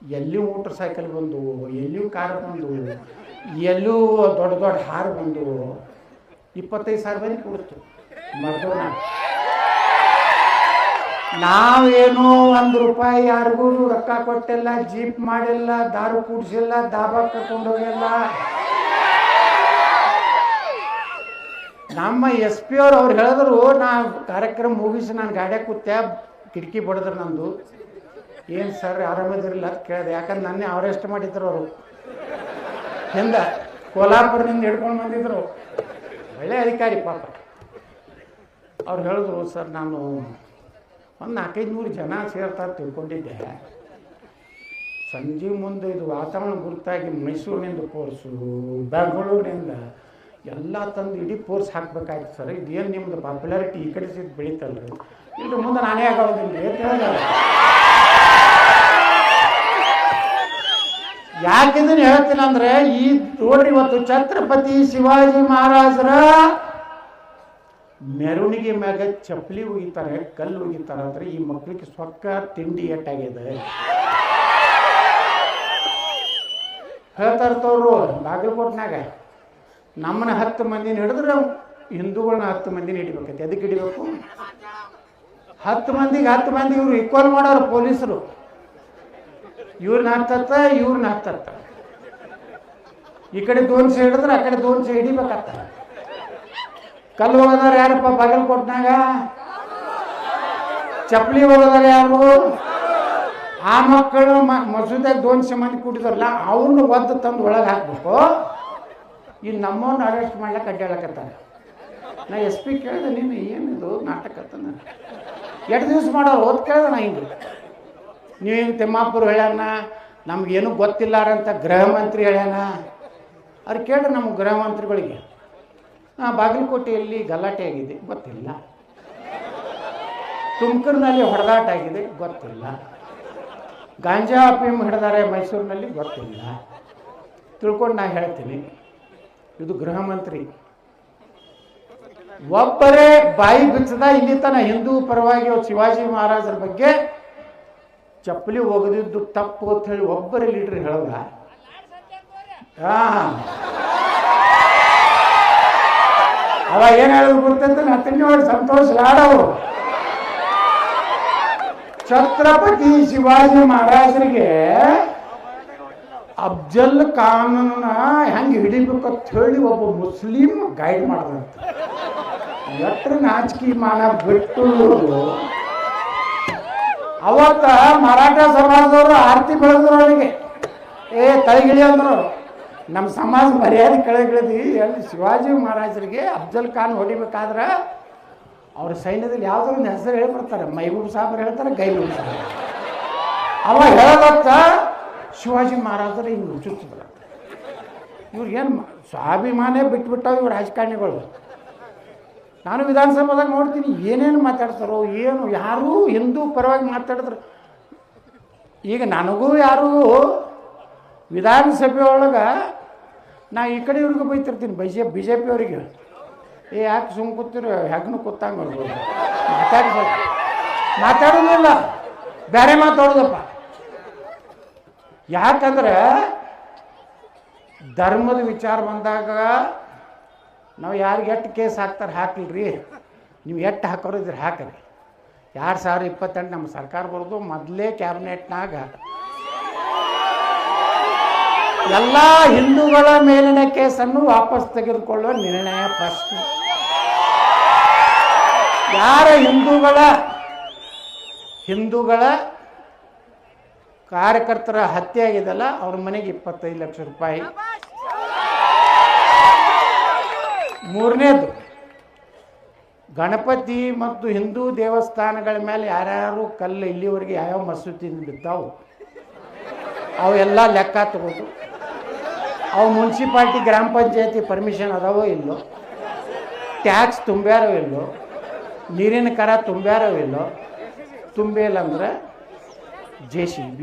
ಎಲ್ಲಿಯೂ ಮೋಟ್ರ್ ಸೈಕಲ್ ಬಂದು, ಎಲ್ಲಿಯೂ ಕಾರ್ ಬಂದು, ಎಲ್ಲೂ ದೊಡ್ಡ ದೊಡ್ಡ ಹಾರು ಬಂದು 25,000 ಮಂದಿ ಕೊಡ್ತು ಮದ್ದೂರ್ನ. ನಾವೇನು ₹1 ಯಾರಿಗೂ ರೊಕ್ಕ ಕೊಟ್ಟಿಲ್ಲ, ಜೀಪ್ ಮಾಡಿಲ್ಲ, ದಾರು ಕೂಡಿಸಿಲ್ಲ, ದಾಬಾ ಕರ್ಕೊಂಡು ಹೋಗಿಲ್ಲ. ನಮ್ಮ SP ಅವ್ರು ಹೇಳಿದ್ರು, ನಾ ಕಾರ್ಯಕ್ರಮ ಮುಗಿಸಿ ನಾನು ಗಾಡಿಯಾಗ ಕೂತೆ, ಕಿಟಕಿ ಬಡಿದ್ರು ನಂದು. ಏನು ಸರ್ ಆರಾಮದಿರಲಿಲ್ಲ ಅಂತ ಕೇಳಿದೆ. ಯಾಕಂದ್ರೆ ನನ್ನೇ ಅರೆಸ್ಟ್ ಮಾಡಿದ್ರು ಅವರು. ಹಿಂದೆ ಕೋಲ್ಹಾಪುರದಿಂದ ಹಿಡ್ಕೊಂಡು ಬಂದಿದ್ರು, ಒಳ್ಳೆ ಅಧಿಕಾರಿ ಪಾಪ. ಅವ್ರು ಹೇಳಿದ್ರು, ಸರ್ ನಾನು ಒಂದು 400-500 ಜನ ಸೇರ್ತಾರೆ ತಿಳ್ಕೊಂಡಿದ್ದೆ. ಸಂಜೆ ಮುಂದೆ ಇದು ವಾತಾವರಣ ಗುರುತಾಗಿ ಮೈಸೂರಿನಿಂದ ಫೋರ್ಸು, ಬೆಂಗಳೂರಿನಿಂದ ಎಲ್ಲ ತಂದು ಇಡೀ ಫೋರ್ಸ್ ಹಾಕ್ಬೇಕಾಯ್ತು ಸರ್. ಇದೇನು ನಿಮ್ಮದು ಪಾಪ್ಯುಲಾರಿಟಿ ಈ ಕಡೆ ಸಿದ್ದು ಬೆಳೀತಲ್ಲ, ಇಲ್ಲರಿ ಮುಂದೆ ನಾನೇ ಆಗೋದಿಲ್ಲ ಅಂತ ಹೇಳಿದಾರೆ. ಯಾಕಿದನ್ನು ಹೇಳ್ತೀನಿ ಅಂದರೆ, ಈ ನೋಡ್ರಿ ಇವತ್ತು ಛತ್ರಪತಿ ಶಿವಾಜಿ ಮಹಾರಾಜರ ಮೆರವಣಿಗೆ ಮ್ಯಾಗ ಚಪ್ಪಲಿ ಒಗಿತಾರೆ, ಕಲ್ಲು ಒಗಿತಾರೆ ಅಂದ್ರೆ ಈ ಮಕ್ಕಳಿಗೆ ಸೊಕ್ಕ ತಿಂಡಿ ಎಟ್ಟಾಗಿದೆ ಹೇಳ್ತಾರ್ತವ್ರು. ಬಾಗಲಕೋಟ್ನಾಗ ನಮ್ಮನ್ನ 10 ಮಂದಿನ ಹಿಡಿದ್ರೆ ನಾವು ಹಿಂದೂಗಳನ್ನ 10 ಮಂದಿನ ಹಿಡಿಬೇಕೈತಿ. ಅದಕ್ಕೆ ಹಿಡಿಬೇಕು 10 ಮಂದಿಗೆ 10 ಮಂದಿ ಇವ್ರು ಈಕ್ವಲ್ ಮಾಡೋರು ಪೊಲೀಸರು. ಇವ್ರನ್ನ ಹತ್ತತ್ತ, ಇವ್ರನ್ನ ಹತ್ತತ್ತ. ಈ ಕಡೆ 200 ಹಿಡಿದ್ರೆ ಆ ಕಡೆ 200 ಹಿಡಿಬೇಕತ್ತ. ಕಲ್ಲು ಹೋಗೋದಾರ ಯಾರಪ್ಪ ಬಾಗಲಕೋಟ್ನಾಗ? ಚಪ್ಪಲಿ ಹೋಗೋದಾರ ಯಾರು? ಆ ಮಕ್ಕಳು ಮಸೂದ್ಯಾಗ 200 ಮಂದಿ ಕೂಡಿದಾರಲ್ಲ, ಅವ್ರನ್ನ ಒದ್ದು ತಂದು ಒಳಗೆ ಹಾಕ್ಬೇಕು. ಇನ್ನು ನಮ್ಮವ್ರನ್ನ ಅರೆಸ್ಟ್ ಮಾಡ್ಲಿಕ್ಕೆ ಅಡ್ಡಾಡಕತ್ತಾರೆ. ನಾ SP ಕೇಳಿದೆ, ನೀನು ಏನಿದು ನಾಟಕ ಅಂತಂದ. 2 ದಿವಸ ಮಾಡೋರು ಓದ್ ಕೇಳಿದೆ ನಾ. ಹಿಂಗೆ ನೀವು ಹಿಂಗೆ ತಿಮ್ಮಾಪುರ ಹೇಳ್ಯಾನ, ನಮಗೇನು ಗೊತ್ತಿಲ್ಲಾರಂತ ಗೃಹ ಮಂತ್ರಿ ಹೇಳ್ಯಾನ. ಅವ್ರು ಕೇಳ್ರಿ ನಮ್ಮ ಗೃಹ ಮಂತ್ರಿಗಳಿಗೆ, ಬಾಗಲಕೋಟೆಯಲ್ಲಿ ಗಲಾಟೆ ಆಗಿದೆ ಗೊತ್ತಿಲ್ಲ, ತುಮಕೂರಿನಲ್ಲಿ ಹೊಡೆದಾಟ ಆಗಿದೆ ಗೊತ್ತಿಲ್ಲ, ಗಾಂಜಾ ಅಫೀಮ್ ಹಿಡಿದಾರೆ ಮೈಸೂರಿನಲ್ಲಿ ಗೊತ್ತಿಲ್ಲ. ತಿಳ್ಕೊಂಡು ನಾ ಹೇಳ್ತೀನಿ, ಇದು ಗೃಹ ಮಂತ್ರಿ ಒಬ್ಬರೇ ಬಾಯಿ ಬಿಚ್ಚದ ಇಲ್ಲಿ ತನ ಹಿಂದೂ ಪರವಾಗಿ ಶಿವಾಜಿ ಮಹಾರಾಜರ ಬಗ್ಗೆ ಚಪ್ಪಲಿ ಒಗೆದಿದ್ದು ತಪ್ಪು ಅಂತ ಹೇಳಿ ಒಬ್ಬರೇ ಲೀಡ್ರ್ ಹೇಳದ. ಅವ ಏನು ಹೇಳೋದು ಗೊತ್ತಂತ ನಾ ನೋಡಿ ಸಂತೋಷ್ ಲಾಡ್ ಅವರು ಛತ್ರಪತಿ ಶಿವಾಜಿ ಮಹಾರಾಜರಿಗೆ ಅಫ್ಜಲ್ ಖಾನನ್ನ ಹೆಂಗೆ ಹಿಡಿಬೇಕಂತ ಹೇಳಿ ಒಬ್ಬ ಮುಸ್ಲಿಂ ಗೈಡ್ ಮಾಡಿದಂತೆ. ಎಟ್ರ ನಾಚಿಕೆ ಮಾನ ಬಿಟ್ಟು ಅವತ್ತ ಮರಾಠ ಸಮಾಜದವರು ಆರತಿ ಬೆಳೆದ್ರು ಅವರಿಗೆ ತಲೆಗಿಳಿ ಅಂದ್ರು. ನಮ್ಮ ಸಮಾಜ ಮರ್ಯಾದೆ ಕೆಳಗಿಳಿದಿ ಎಲ್ಲಿ ಶಿವಾಜಿ ಮಹಾರಾಜರಿಗೆ ಅಫ್ಜಲ್ ಖಾನ್ ಹೊಡಿಬೇಕಾದ್ರೆ ಅವ್ರ ಸೈನ್ಯದಲ್ಲಿ ಯಾವುದೋ ಒಂದು ಹೆಸರು ಹೇಳ್ಬಿಡ್ತಾರೆ. ಮೈಬೂಬ್ ಸಾಬ್ರು ಹೇಳ್ತಾರೆ, ಗೈಬೂಬ್ ಸಾಬ್ರು. ಅವ ಹೇಳತ್ತ ಶಿವಾಜಿ ಮಹಾರಾಜರು ಹಿಂಗೆ ಚುಚ್ಚಿದ್ರ. ಇವ್ರಿಗೇನು ಸ್ವಾಭಿಮಾನೇ ಬಿಟ್ಬಿಟ್ಟಾವ ಇವ್ರು ರಾಜಕಾರಣಿಗಳು. ನಾನು ವಿಧಾನಸಭಾದಾಗ ನೋಡ್ತೀನಿ ಏನೇನು ಮಾತಾಡ್ತಾರೋ ಏನು, ಯಾರೂ ಹಿಂದೂ ಪರವಾಗಿ ಮಾತಾಡಿದ್ರು. ಈಗ ನನಗೂ ಯಾರೂ ವಿಧಾನಸಭೆ ಒಳಗೆ ನಾ ಈ ಕಡೆ ಇವ್ರಿಗೆ ಬೈತಿರ್ತೀನಿ, ಬಿ ಜೆ ಪಿ ಅವರಿಗೆ. ಯಾಕೆ ಸುಮ್ಮ ಕೂತಿರೋ, ಹೆಗ್ನು ಕೂತಂಗೆ ಬರ್ಬೋದು, ಮಾತಾಡೋದಿಲ್ಲ, ಬೇರೆ ಮಾತಾಡೋದಪ್ಪ. ಯಾಕಂದ್ರೆ ಧರ್ಮದ ವಿಚಾರ ಬಂದಾಗ ನಾವು ಯಾರಿಗೆ ಎಷ್ಟು ಕೇಸ್ ಹಾಕ್ತಾರೆ ಹಾಕಿಲ್ರಿ, ನೀವು ಎಷ್ಟು ಹಾಕೋರು ಇದ್ರೆ ಹಾಕಿರಿ. 2028 ನಮ್ಮ ಸರ್ಕಾರ ಬರೋದು ಮೊದಲೇ ಕ್ಯಾಬಿನೆಟ್ನಾಗ ಎಲ್ಲ ಹಿಂದೂಗಳ ಮೇಲಿನ ಕೇಸನ್ನು ವಾಪಸ್ ತೆಗೆದುಕೊಳ್ಳುವ ನಿರ್ಣಯ ಫಸ್ಟ್. ಯಾರ ಹಿಂದೂಗಳ ಕಾರ್ಯಕರ್ತರ ಹತ್ಯೆ ಆಗಿದೆಲ್ಲ ಅವ್ರ ಮನೆಗೆ 25 ಲಕ್ಷ ರೂಪಾಯಿ. ಮೂರನೇದು, ಗಣಪತಿ ಮತ್ತು ಹಿಂದೂ ದೇವಸ್ಥಾನಗಳ ಮೇಲೆ ಯಾರ್ಯಾರು ಕಲ್ಲು ಇಲ್ಲಿವರೆಗೆ ಯಾವ್ಯಾವ ಮಸೂತಿಯಿಂದ ಬಿದ್ದಾವು ಅವೆಲ್ಲ ಲೆಕ್ಕ ತಗೋದು. ಅವು ಮುನ್ಸಿಪಾಲ್ಟಿ ಗ್ರಾಮ ಪಂಚಾಯತಿ ಪರ್ಮಿಷನ್ ಅದಾವೋ ಇಲ್ಲೋ, ಟ್ಯಾಕ್ಸ್ ತುಂಬ್ಯಾರೋ ಇಲ್ಲೋ, ನೀರಿನ ಕರ ತುಂಬ್ಯಾರೋ ಇಲ್ಲೋ, ತುಂಬಿಲ್ಲ ಅಂದ್ರೆ JCB.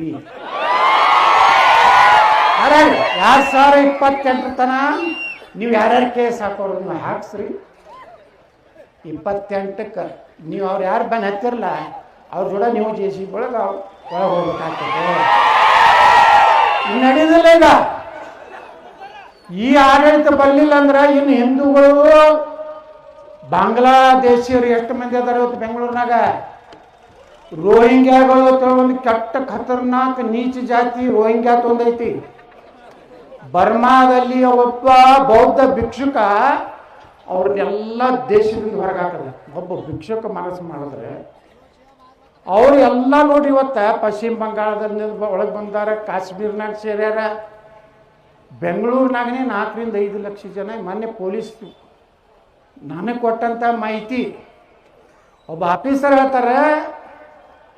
2028 ತನ ನೀವು ಯಾರ್ಯಾರು ಕೇಸ್ ಹಾಕೋರನ್ನ ಹಾಕ್ಸ್ರಿ. 28ಕ್ಕೆ ನೀವು ಅವ್ರು ಯಾರು ಬಂದು ಹತ್ತಿರಲ್ಲ ಅವ್ರ ಜೋಡ ನೀವು JCB ಒಳಗೆ ಹೋಗ್ಬೇಕಾಗ್ತದೆ. ನಡೆದಿಲ್ಲ. ಈಗ ಈ ಆಡಳಿತ ಬರಲಿಲ್ಲ ಅಂದ್ರೆ ಇನ್ನು ಹಿಂದೂಗಳು ಬಾಂಗ್ಲಾದೇಶಿಯರು ಎಷ್ಟು ಮಂದಿ ಅದಾರ ಇವತ್ತು ಬೆಂಗಳೂರಿನಾಗ. ರೋಹಿಂಗ್ಯಾಗಳು ಒಂದು ಕೆಟ್ಟ ಖತರ್ನಾಕ್ ನೀಚ ಜಾತಿ ರೋಹಿಂಗ್ಯಾ ತೊಂದೈತಿ. ಬರ್ಮಾದಲ್ಲಿ ಒಬ್ಬ ಬೌದ್ಧ ಭಿಕ್ಷುಕ ಅವ್ರನ್ನೆಲ್ಲ ದೇಶದಿಂದ ಹೊರಗಾಕಲ್ಲ. ಒಬ್ಬ ಭಿಕ್ಷುಕ ಮನಸ್ಸು ಮಾಡಿದ್ರೆ ಅವ್ರು ಎಲ್ಲ ನೋಡಿ ಇವತ್ತ ಪಶ್ಚಿಮ ಬಂಗಾಳದಲ್ಲಿ ಒಳಗೆ ಬಂದಾರ, ಕಾಶ್ಮೀರ್ನಾಗ ಸೇರ್ಯಾರ. ಬೆಂಗಳೂರಿನಾಗನೇ 4 ರಿಂದ 5 ಲಕ್ಷ ಜನ. ಮೊನ್ನೆ ಪೊಲೀಸ್ ನನಗೆ ಕೊಟ್ಟಂಥ ಮಾಹಿತಿ, ಒಬ್ಬ ಆಫೀಸರ್ ಹೇಳ್ತಾರೆ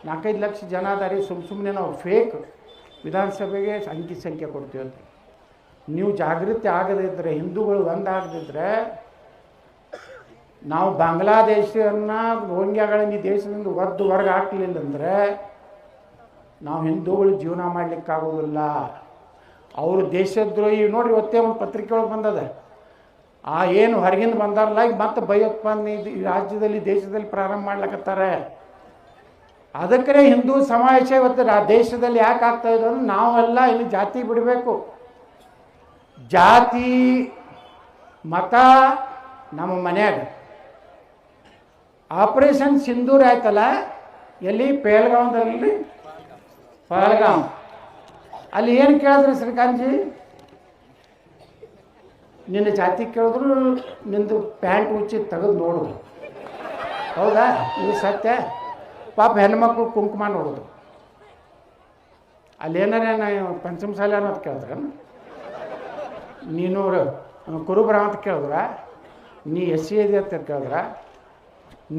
4-5 ಲಕ್ಷ ಜನ ಅದಾರಿ, ಸುಮ್ಮನೆ ನಾವು ಫೇಕ್ ವಿಧಾನಸಭೆಗೆ ಸಂಖ್ಯೆ ಕೊಡ್ತೀವಿ ಅಂತ. ನೀವು ಜಾಗೃತಿ ಆಗದಿದ್ದರೆ, ಹಿಂದೂಗಳು ಒಂದಾಗದಿದ್ದರೆ, ನಾವು ಬಾಂಗ್ಲಾದೇಶನ್ನ ರೋಹಿಂಗ್ಯಾಗಳನ್ನ ಈ ದೇಶದಿಂದ ಹೊರಗೆ ಹಾಕಲಿಲ್ಲ ಅಂದರೆ ನಾವು ಹಿಂದೂಗಳು ಜೀವನ ಮಾಡಲಿಕ್ಕಾಗೋದಿಲ್ಲ. ಅವರು ದೇಶದ್ರೋಹಿ ನೋಡ್ರಿ. ಇವತ್ತೇ ಒಂದು ಪತ್ರಿಕೆ ಒಳಗೆ ಬಂದದ, ಏನು ಹೊರಗಿಂದ ಬಂದಾರಲ್ಲ ಈಗ ಮತ್ತೆ ಭಯೋತ್ಪಾದನೆ ಈ ರಾಜ್ಯದಲ್ಲಿ ದೇಶದಲ್ಲಿ ಪ್ರಾರಂಭ ಮಾಡ್ಲಕತ್ತಾರೆ. ಅದಕ್ಕೆ ಹಿಂದೂ ಸಮಾವೇಶ ಇವತ್ತು ದೇಶದಲ್ಲಿ ಯಾಕೆ ಆಗ್ತಾ ಇದೆ ಅಂದ್ರೆ ನಾವೆಲ್ಲ ಇಲ್ಲಿ ಜಾತಿ ಬಿಡಬೇಕು. ಜಾತಿ ಮತ ನಮ್ಮ ಮನ್ಯಾಗ ಆಪರೇಷನ್ ಸಿಂಧೂರ್ ಆಯ್ತಲ್ಲ, ಎಲ್ಲಿ ಪಹಲ್ಗಾಂವ್ದಲ್ಲಿ, ಪಹಲ್ಗಾಂವ್ ಅಲ್ಲಿ ಏನು ಕೇಳಿದ್ರಿ ಶ್ರೀಕಾಂತ್ಜಿ? ನಿನ್ನ ಜಾತಿ ಕೇಳಿದ್ರು ನಿಂದು ಪ್ಯಾಂಟ್ ಉಚ್ಚಿ ತೆಗೆದು ನೋಡು. ಹೌದಾ? ಇದು ಸತ್ಯ. ಪಾಪ ಹೆಣ್ಮಕ್ಳು ಕುಂಕುಮ ನೋಡೋದು. ಅಲ್ಲೇನಾರ ಪಂಚಮಸಾಲಿ ಅನ್ನೋದು ಕೇಳಿದ್ರ, ನೀನು ಕುರುಬ್ರ ಅಂತ ಕೇಳಿದ್ರ, ನೀ SC ಇದೆ ಅಂತ ಕೇಳಿದ್ರ.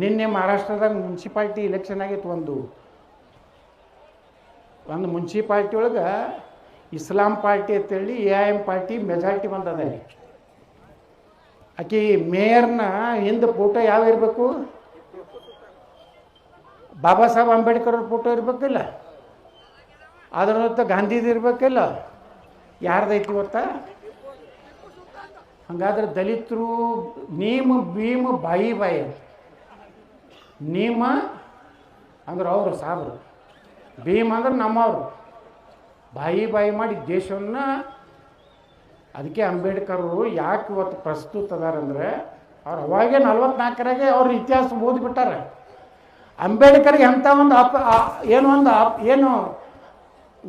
ನಿನ್ನೆ ಮಹಾರಾಷ್ಟ್ರದಾಗ ಮುನ್ಸಿಪಾಲ್ಟಿ ಇಲೆಕ್ಷನ್ ಆಗಿತ್ತು. ಒಂದು ಮುನ್ಸಿಪಾಲ್ಟಿ ಒಳಗೆ ಇಸ್ಲಾಂ ಪಾರ್ಟಿ ಅಂತೇಳಿ AIM ಪಾರ್ಟಿ ಮೆಜಾರಿಟಿ ಬಂದದ. ಆಕೆ ಮೇಯರ್ನ ಹಿಂದೆ ಫೋಟೋ ಯಾವ ಇರಬೇಕು? ಬಾಬಾ ಸಾಹೇಬ್ ಅಂಬೇಡ್ಕರ್ ಅವ್ರ ಫೋಟೋ ಇರಬೇಕಿಲ್ಲ, ಅದರ ಗಾಂಧೀದು ಇರಬೇಕಿಲ್ಲ, ಯಾರ್ದೈತಿ ಗೊತ್ತಾ? ಹಂಗಾದ್ರೆ ದಲಿತರು ನೀಮ ಭೀಮ ಬಾಯಿ ಬಾಯಿ. ನೀಮ ಅಂದ್ರೆ ಅವರು ಸಾಬ್ರು, ಭೀಮ್ ಅಂದ್ರೆ ನಮ್ಮವರು. ಬಾಯಿ ಬಾಯಿ ಮಾಡಿ ದೇಶವನ್ನು ಅದಕ್ಕೆ ಅಂಬೇಡ್ಕರು ಯಾಕೆ ಇವತ್ತು ಪ್ರಸ್ತುತ ಅದಾರಂದ್ರೆ ಅವ್ರು ಅವಾಗೇ 44ರಾಗೆ ಅವ್ರ ಇತಿಹಾಸ ಓದಿಬಿಟ್ಟಾರೆ. ಅಂಬೇಡ್ಕರ್ಗೆ ಎಂಥ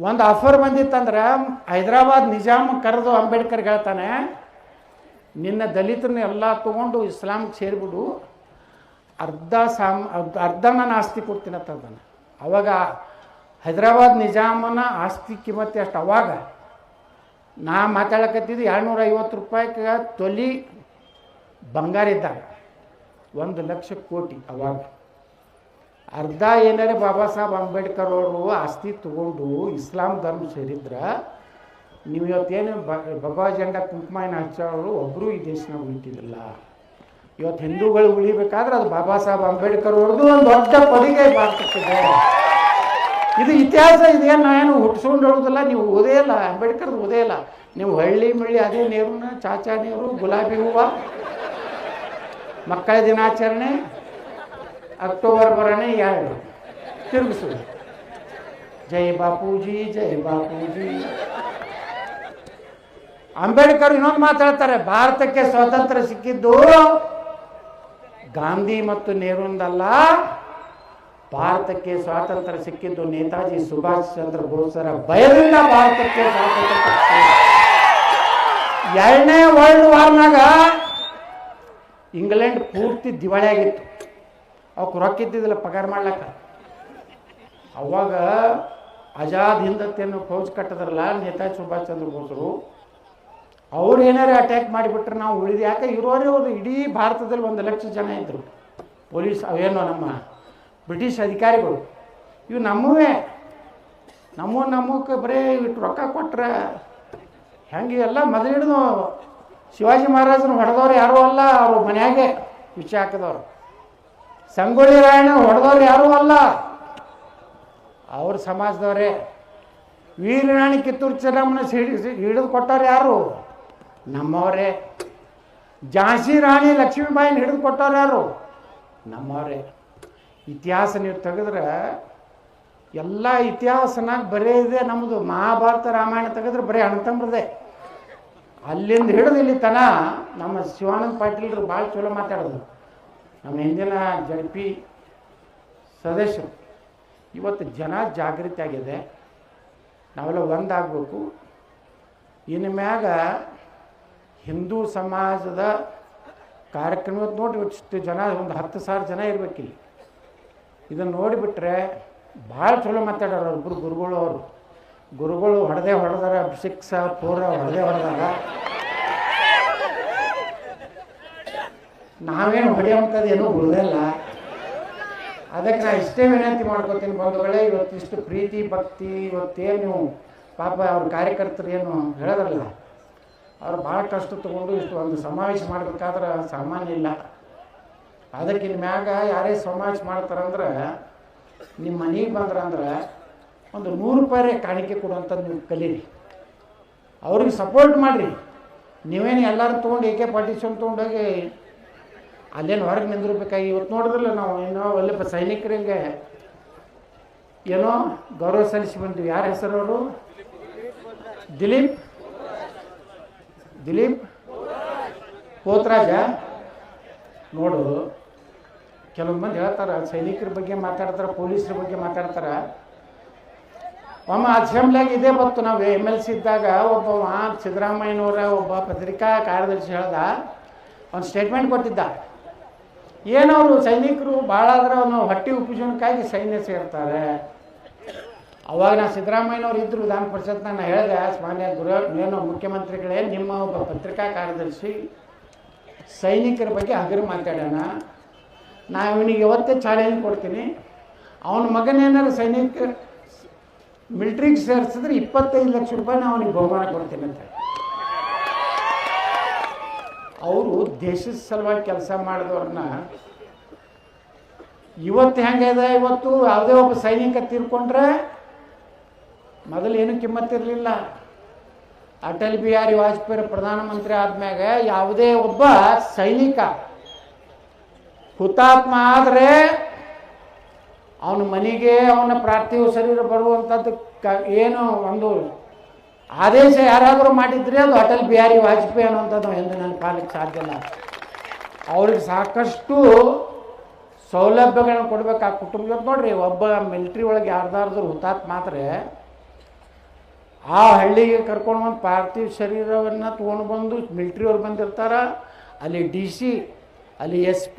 ಒಂದು ಆಫರ್ ಬಂದಿತ್ತಂದ್ರೆ ಹೈದರಾಬಾದ್ ನಿಜಾಮ್ ಕರೆದು ಅಂಬೇಡ್ಕರ್ಗೆ ಹೇಳ್ತಾನೆ, ನಿನ್ನ ದಲಿತರನ್ನ ಎಲ್ಲ ತೊಗೊಂಡು ಇಸ್ಲಾಂಗೆ ಸೇರಿಬಿಡು, ಅರ್ಧ ನಾನು ಆಸ್ತಿ ಕೊಡ್ತೀನಿ ಅಂತಂದಾನೆ. ಅವಾಗ ಹೈದರಾಬಾದ್ ನಿಜಾಮನ ಆಸ್ತಿ ಕಿಮ್ಮತ್ತೆ ಅಷ್ಟು. ಅವಾಗ ನಾ ಮಾತಾಡಕತ್ತಿದ್ದು 250 ರೂಪಾಯಿಗೆ ತೊಲಿ ಬಂಗಾರ ಇದ್ದಾಗ 1,00,000 ಕೋಟಿ. ಅವಾಗ ಅರ್ಧ ಏನಾರೆ ಬಾಬಾ ಸಾಹೇಬ್ ಅಂಬೇಡ್ಕರ್ ಅವರು ಆಸ್ತಿ ತಗೊಂಡು ಇಸ್ಲಾಂ ಧರ್ಮ ಸೇರಿದ್ರೆ ನೀವು ಇವತ್ತೇನು ಭಗವಾ ಜೆಂಡಾ ಕುಂಕುಮಾಯನ ಹಚ್ಚೋರು ಒಬ್ಬರು ಈ ದೇಶನಾಗ ಉಳಿತಿದ್ದಿಲ್ಲ. ಇವತ್ತು ಹಿಂದೂಗಳು ಉಳಿಬೇಕಾದ್ರೆ ಅದು ಬಾಬಾ ಸಾಹೇಬ್ ಅಂಬೇಡ್ಕರ್ ಅವ್ರದ್ದು ಒಂದು ದೊಡ್ಡ ಕೊಡುಗೆ ಭಾರತಕ್ಕಿದೆ. ಇದು ಇತಿಹಾಸ. ಇದೇನು ನಾನು ಹುಟ್ಟಿಸ್ಕೊಂಡು ಹೇಳೋದಿಲ್ಲ, ನೀವು ಓದೇ ಇಲ್ಲ, ಅಂಬೇಡ್ಕರ್ದು ಓದೇ ಇಲ್ಲ. ನೀವು ಹಳ್ಳಿ ಮಳ್ಳಿ ಅದೇ ನೆಹರೂನ ಚಾಚಾ ನೆಹರು, ಗುಲಾಬಿ ಹೂವು, ಮಕ್ಕಳ ದಿನಾಚರಣೆ, ಅಕ್ಟೋಬರ್ ಬರೋಣೆ 2 ತಿರುಗಿಸು, ಜೈ ಬಾಪೂಜಿ ಜೈ ಬಾಪೂಜಿ. ಅಂಬೇಡ್ಕರ್ ಇನ್ನೊಂದು ಮಾತಾಡ್ತಾರೆ, ಭಾರತಕ್ಕೆ ಸ್ವಾತಂತ್ರ್ಯ ಸಿಕ್ಕಿದ್ದು ಗಾಂಧಿ ಮತ್ತು ನೆಹರೂಂದಲ್ಲ, ಭಾರತಕ್ಕೆ ಸ್ವಾತಂತ್ರ್ಯ ಸಿಕ್ಕಿದ್ದು ನೇತಾಜಿ ಸುಭಾಷ್ ಚಂದ್ರ ಬೋಸರ ಭಯದಿಂದ ಭಾರತಕ್ಕೆ ಸ್ವಾತಂತ್ರ್ಯ. 2ನೇ ವರ್ಲ್ಡ್ ವಾರ್ನಾಗ ಇಂಗ್ಲೆಂಡ್ ಪೂರ್ತಿ ದಿವಾಳಿ ಆಗಿತ್ತು. ಅವಕ್ಕೆ ರೊಕ್ಕ ಇದ್ದಿದ್ದಿಲ್ಲ ಪಗಾರ ಮಾಡ್ಲಕ್ಕ. ಅವಾಗ ಆಜಾದ್ ಹಿಂದತ್ತೇನು ಫೌಜ್ ಕಟ್ಟದ್ರಲ್ಲ ನೇತಾಜಿ ಸುಭಾಷ್ ಚಂದ್ರ ಬೋಸರು, ಅವ್ರು ಏನಾರು ಅಟ್ಯಾಕ್ ಮಾಡಿಬಿಟ್ರೆ ನಾವು ಉಳಿದು. ಯಾಕೆ ಇರೋರೇ ಅವರು ಇಡೀ ಭಾರತದಲ್ಲಿ 1,00,000 ಜನ ಇದ್ದರು ಪೊಲೀಸ್. ಅವೇನೋ ನಮ್ಮ ಬ್ರಿಟಿಷ್ ಅಧಿಕಾರಿಗಳು, ಇವು ನಮ್ಮವೇ. ನಮ್ಮಕ್ಕೆ ಬರೀ ಇಟ್ಟು ರೊಕ್ಕ ಕೊಟ್ರೆ ಹೆಂಗೆ ಎಲ್ಲ ಮೊದಲು ಹಿಡಿದು ಶಿವಾಜಿ ಮಹಾರಾಜನ ಹೊಡೆದವ್ರು ಯಾರೂ ಅಲ್ಲ, ಅವರು ಮನೆಯಾಗೆ ವಿಷಯ ಹಾಕಿದವರು. ಸಂಗೊಳ್ಳಿ ರಾಯಣ್ಣ ಹೊಡೆದವ್ರು ಯಾರೂ ಅಲ್ಲ, ಅವ್ರ ಸಮಾಜದವರೇ. ವೀರರಾಣಿ ಕಿತ್ತೂರು ಚೆನ್ನಮ್ಮನ ಹಿಡಿದು ಕೊಟ್ಟವ್ರು ಯಾರು? ನಮ್ಮವರೇ. ಝಾನ್ಸಿ ರಾಣಿ ಲಕ್ಷ್ಮೀಬಾಯಿನ ಹಿಡಿದು ಕೊಟ್ಟವ್ರು ಯಾರು? ನಮ್ಮವರೇ. ಇತಿಹಾಸ ನೀವು ತೆಗೆದ್ರೆ ಎಲ್ಲ ಇತಿಹಾಸನಾಗ ಬರೇ ಇದೆ ನಮ್ಮದು. ಮಹಾಭಾರತ ರಾಮಾಯಣ ತೆಗೆದ್ರೆ ಬರೀ ಅಣ್ಣತಮ್ಮರದೇ. ಅಲ್ಲಿಂದ ಹಿಡಿದು ಇಲ್ಲಿ ತನ ನಮ್ಮ ಶಿವಾನಂದ ಪಾಟೀಲ್ರು ಭಾಳ ಚಲೋ ಮಾತಾಡೋದು. ನಮ್ಮ ಹಿಂದಿನ JP ಸದಸ್ಯರು. ಇವತ್ತು ಜನ ಜಾಗೃತಿ ಆಗಿದೆ, ನಾವೆಲ್ಲ ಒಂದಾಗಬೇಕು. ಇನ್ನು ಮ್ಯಾಗ ಹಿಂದೂ ಸಮಾಜದ ಕಾರ್ಯಕ್ರಮ ನೋಡಿ ಇಷ್ಟು ಜನ, ಒಂದು 10,000 ಜನ ಇರಬೇಕಿಲ್ಲಿ. ಇದನ್ನು ನೋಡಿಬಿಟ್ರೆ ಭಾಳ ಚಲೋ ಮಾತಾಡೋರು ಒಬ್ಬರು ಗುರುಗಳು. ಅವರು ಗುರುಗಳು ಹೊಡೆದಾರ, 6 4 ಹೊಡೆದಾರ. ನಾವೇನು ಹೊಡೆಯುವಂಥದ್ದು ಏನೂ ಉಳಿದಲ್ಲ. ಅದಕ್ಕೆ ನಾನು ಇಷ್ಟೇ ವಿನಂತಿ ಮಾಡ್ಕೋತೀನಿ ಬಂಧುಗಳೇ, ಇವತ್ತಿಷ್ಟು ಪ್ರೀತಿ ಭಕ್ತಿ ಇವತ್ತೇನು ನೀವು ಪಾಪ ಅವ್ರ ಕಾರ್ಯಕರ್ತರು ಏನು ಹೇಳೋದ್ರಲ್ಲ, ಅವ್ರು ಭಾಳ ಕಷ್ಟ ತೊಗೊಂಡು ಇಷ್ಟು ಒಂದು ಸಮಾವೇಶ ಮಾಡಬೇಕಾದ್ರೆ ಸಾಮಾನ್ಯ ಇಲ್ಲ. ಅದಕ್ಕಿನ್ನ ಮ್ಯಾಗ ಯಾರೇ ಸಮಾವೇಶ ಮಾಡ್ತಾರಂದ್ರೆ ನಿಮ್ಮ ಮನೆಗೆ ಬಂದ್ರಂದ್ರೆ ಒಂದು 100 ರೂಪಾಯಿ ಕಾಣಿಕೆ ಕೊಡುವಂಥದ್ದು ನೀವು ಕಲೀರಿ, ಅವ್ರಿಗೆ ಸಪೋರ್ಟ್ ಮಾಡಿರಿ. ನೀವೇನು ಎಲ್ಲರೂ ತೊಗೊಂಡು AK-47 ತೊಗೊಂಡೋಗಿ ಅಲ್ಲೇನು ಹೊರಗೆ ನಿಂದಿರ್ಬೇಕಾಗಿ. ಇವತ್ತು ನೋಡಿದ್ರಲ್ಲ ನಾವು ಏನೋ ಒಳ್ಳೆ ಸೈನಿಕರಿಗೆ ಏನೋ ಗೌರವ ಸಲ್ಲಿಸಿ ಬಂದ್ವಿ. ಯಾರ ಹೆಸರವರು? ದಿಲೀಪ್ ಪೋತ್ರಾಜ. ನೋಡು, ಕೆಲವೊಂದು ಮಂದಿ ಹೇಳ್ತಾರೆ ಸೈನಿಕರ ಬಗ್ಗೆ ಮಾತಾಡ್ತಾರೆ, ಪೊಲೀಸರ ಬಗ್ಗೆ ಮಾತಾಡ್ತಾರೆ. ಒಮ್ಮ ಅಸೆಂಬ್ಲಿಯಾಗ ಇದೇ ಬಂತು. ನಾವು MLC ಇದ್ದಾಗ ಒಬ್ಬ ಸಿದ್ದರಾಮಯ್ಯನವರ ಒಬ್ಬ ಪತ್ರಿಕಾ ಕಾರ್ಯದರ್ಶಿ ಹೇಳ್ದ, ಒಂದು ಸ್ಟೇಟ್ಮೆಂಟ್ ಕೊಟ್ಟಿದ್ದ. ಏನವರು ಸೈನಿಕರು ಭಾಳ ಆದ್ರೆ ನಾವು ಹೊಟ್ಟೆ ಉಪಜೀವನಕ್ಕಾಗಿ ಸೈನ್ಯ ಸೇರ್ತಾರೆ. ಅವಾಗ ನಾನು ಸಿದ್ದರಾಮಯ್ಯನವ್ರು ಇದ್ದರು ವಿಧಾನ ಪರಿಷತ್. ನಾನು ಹೇಳಿದೆ, ಮಾನ್ಯ ಏನೋ ಮುಖ್ಯಮಂತ್ರಿಗಳೇ, ನಿಮ್ಮ ಒಬ್ಬ ಪತ್ರಿಕಾ ಕಾರ್ಯದರ್ಶಿ ಸೈನಿಕರ ಬಗ್ಗೆ ಹಗರು ಮಾತಾಡೋಣ, ನಾನು ಇವನಿಗೆ ಯಾವತ್ತೇ ಚಾಲೆಂಜ್ ಕೊಡ್ತೀನಿ, ಅವನ ಮಗನೇನಾದ್ರು ಮಿಲ್ಟ್ರಿಗೆ ಸೇರಿಸಿದ್ರೆ 25 ಲಕ್ಷ ರೂಪಾಯಿ ನಾನು ಅವನಿಗೆ ಬಹುಮಾನ ಕೊಡ್ತೀನಿ ಅಂತ. ಅವರು ದೇಶದ ಸಲುವಾಗಿ ಕೆಲಸ ಮಾಡಿದವ್ರನ್ನ ಇವತ್ತು ಹೆಂಗಿದೆ, ಇವತ್ತು ಯಾವುದೇ ಒಬ್ಬ ಸೈನಿಕ ತೀರ್ಕೊಂಡ್ರೆ ಮೊದಲು ಏನೂ ಕಿಮ್ಮತ್ತಿರಲಿಲ್ಲ. ಅಟಲ್ ಬಿಹಾರಿ ವಾಜಪೇಯಿ ಪ್ರಧಾನಮಂತ್ರಿ ಆದ್ಮ್ಯಾಗ ಯಾವುದೇ ಒಬ್ಬ ಸೈನಿಕ ಹುತಾತ್ಮ ಆದರೆ ಅವನ ಮನೆಗೆ ಅವನ ಪಾರ್ಥಿವ ಶರೀರ ಬರುವಂಥದ್ದು ಏನು ಒಂದು ಆದೇಶ ಯಾರಾದರೂ ಮಾಡಿದ್ರೆ ಅದು ಅಟಲ್ ಬಿಹಾರಿ ವಾಜಪೇಯಿ ಅನ್ನುವಂಥದ್ದು ಎಂದು ನನ್ನ ಪಾಲಿಗೆ ಸಾಧ್ಯ ಇಲ್ಲ. ಅವ್ರಿಗೆ ಸಾಕಷ್ಟು ಸೌಲಭ್ಯಗಳನ್ನು ಕೊಡ್ಬೇಕು ಆ ಕುಟುಂಬಕ್ಕೆ. ನೋಡ್ರಿ, ಒಬ್ಬ ಮಿಲಿಟ್ರಿ ಒಳಗೆ ಯಾರ್ದಾರ್ದು ಹುತಾತ್ಮ ಮಾತ್ರ ಆ ಹಳ್ಳಿಗೆ ಕರ್ಕೊಂಡು ಬಂದು ಪಾರ್ಥಿವ ಶರೀರವನ್ನು ತೊಗೊಂಡು ಬಂದು ಮಿಲಿಟ್ರಿಯವ್ರು ಬಂದಿರ್ತಾರೆ. ಅಲ್ಲಿ DC, ಅಲ್ಲಿ SP,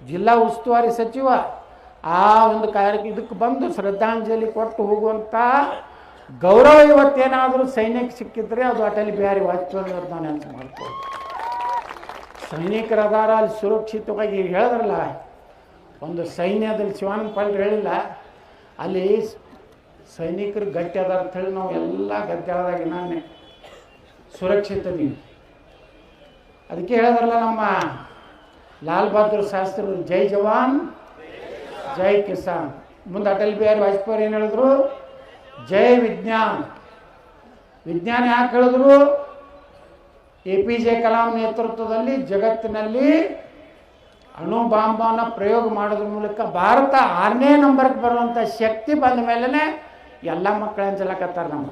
ಜಿಲ್ಲಾ ಉಸ್ತುವಾರಿ ಸಚಿವ ಆ ಒಂದು ಇದಕ್ಕೆ ಬಂದು ಶ್ರದ್ಧಾಂಜಲಿ ಕೊಟ್ಟು ಹೋಗುವಂಥ ಗೌರವ ಇವತ್ತೇನಾದರೂ ಸೈನ್ಯಕ್ಕೆ ಸಿಕ್ಕಿದ್ರೆ ಅದು ಅಟಲ್ ಬಿಹಾರಿ ವಾಜಪೇಯಿ ಅಂತ ನಾನು ನೆನಪು ಮಾಡ್ಬೋದು. ಸೈನಿಕರ ಅದಾರ ಅಲ್ಲಿ ಸುರಕ್ಷಿತವಾಗಿ. ಈಗ ಹೇಳಿದ್ರಲ್ಲ, ಒಂದು ಸೈನ್ಯದಲ್ಲಿ ಶಿವಾನಂದ ಪಾಲ್ರು ಹೇಳಿಲ್ಲ, ಅಲ್ಲಿ ಸೈನಿಕರು ಗಟ್ಟಿ ಅದಾರ ಅಂತ ಹೇಳಿ ನಾವು ಎಲ್ಲ ಗದ್ದೆಳದಾಗಿ ನಾನೇ ಸುರಕ್ಷಿತದೀವಿ. ಅದಕ್ಕೆ ಹೇಳಿದ್ರಲ್ಲ ನಮ್ಮ ಲಾಲ್ ಬಹದ್ದೂರ್ ಶಾಸ್ತ್ರಿ, ಜೈ ಜವಾನ್ ಜೈ ಕಿಸಾನ್. ಮುಂದೆ ಅಟಲ್ ಬಿಹಾರಿ ವಾಜಪೇಯಿ ಏನು ಹೇಳಿದ್ರು? ಜೈ ವಿಜ್ಞಾನ್. ವಿಜ್ಞಾನ ಯಾಕೆ ಹೇಳಿದ್ರು? APJ ಕಲಾಂ ನೇತೃತ್ವದಲ್ಲಿ ಜಗತ್ತಿನಲ್ಲಿ ಅಣು ಬಾಂಬನ್ನು ಪ್ರಯೋಗ ಮಾಡೋದ್ರ ಮೂಲಕ ಭಾರತ 6ನೇ ನಂಬರ್ಗೆ ಬರುವಂಥ ಶಕ್ತಿ ಬಂದ ಮೇಲೇ ಎಲ್ಲ ಮಕ್ಕಳು ಅಂಜಲಕತ್ತಾರೆ. ನಮ್ಮ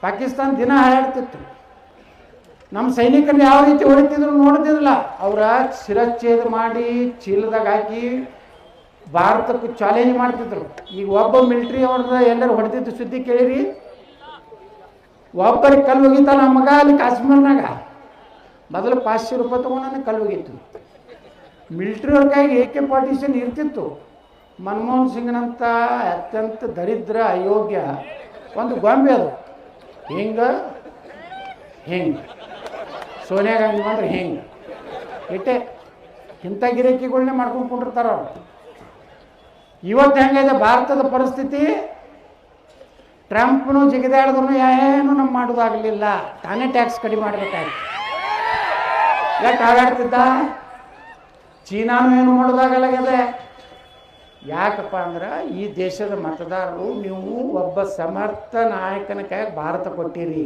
ಪಾಕಿಸ್ತಾನ ದಿನ ಹಾಳಾಡ್ತಿತ್ತು. ನಮ್ಮ ಸೈನಿಕರನ್ನ ಯಾವ ರೀತಿ ಹೊಡಿತಿದ್ರು ನೋಡ್ತಿದ್ರಲ್ಲ. ಅವರ ಶಿರಚ್ಛೇದ ಮಾಡಿ ಚೀಲದಾಗ ಹಾಕಿ ಭಾರತಕ್ಕೆ ಚಾಲೆಂಜ್ ಮಾಡ್ತಿದ್ರು. ಈಗ ಒಬ್ಬ ಮಿಲಿಟ್ರಿ ಅವ್ರದ್ದು ಎಲ್ಲರೂ ಹೊಡೆದಿದ್ದು ಸುದ್ದಿ ಕೇಳಿರಿ. ಒಬ್ಬರಿಗೆ ಕಲ್ಲು ಹೋಗಿತ್ತ ನಮ್ಮ ಮಗ ಅಲ್ಲಿ ಕಾಶ್ಮೀರ್ನಾಗ. ಮೊದಲು 500 ರೂಪಾಯಿ ತೊಗೊಂಡು ಕಲ್ಲು ಹೋಗಿತ್ತು. ಮಿಲಿಟ್ರಿ ಅವ್ರ ಕೈಗೆ AK-47 ಇರ್ತಿತ್ತು. ಮನಮೋಹನ್ ಸಿಂಗ್ನಂಥ ಅತ್ಯಂತ ದರಿದ್ರ ಅಯೋಗ್ಯ ಒಂದು ಗೊಂಬೆ ಅದು. ಹಿಂಗೆ ಸೋನಿಯಾ ಗಾಂಧಿ ಬಂದ್ರೆ ಹಿಂಗೆ ಇಟ್ಟೆ ಇಂಥ ಗಿರಾಕಿಗಳನ್ನೇ ಮಾಡ್ಕೊಂಡು ಕುಂಡಿರ್ತಾರೆ ಅವರು. ಇವತ್ತು ಹೆಂಗಿದೆ ಭಾರತದ ಪರಿಸ್ಥಿತಿ? ಟ್ರಂಪ್ನು ಜಿಗಿದಾಡಿದ್ರು ಏನು ನಮ್ಮ ಮಾಡೋದಾಗಲಿಲ್ಲ. ತಾನೇ ಟ್ಯಾಕ್ಸ್ ಕಡಿಮೆ ಮಾಡಬೇಕಾಯ್ತು. ಯಾಕೆ ಹಾಗಾಡ್ತಿದ್ದ? ಚೀನಾನು ಏನು ಮಾಡೋದಾಗಲಾಗಿದೆ. ಯಾಕಪ್ಪ ಅಂದ್ರೆ ಈ ದೇಶದ ಮತದಾರರು ನೀವು ಒಬ್ಬ ಸಮರ್ಥ ನಾಯಕನ ಕೈಯಾಗ ಭಾರತ ಕೊಟ್ಟಿರಿ.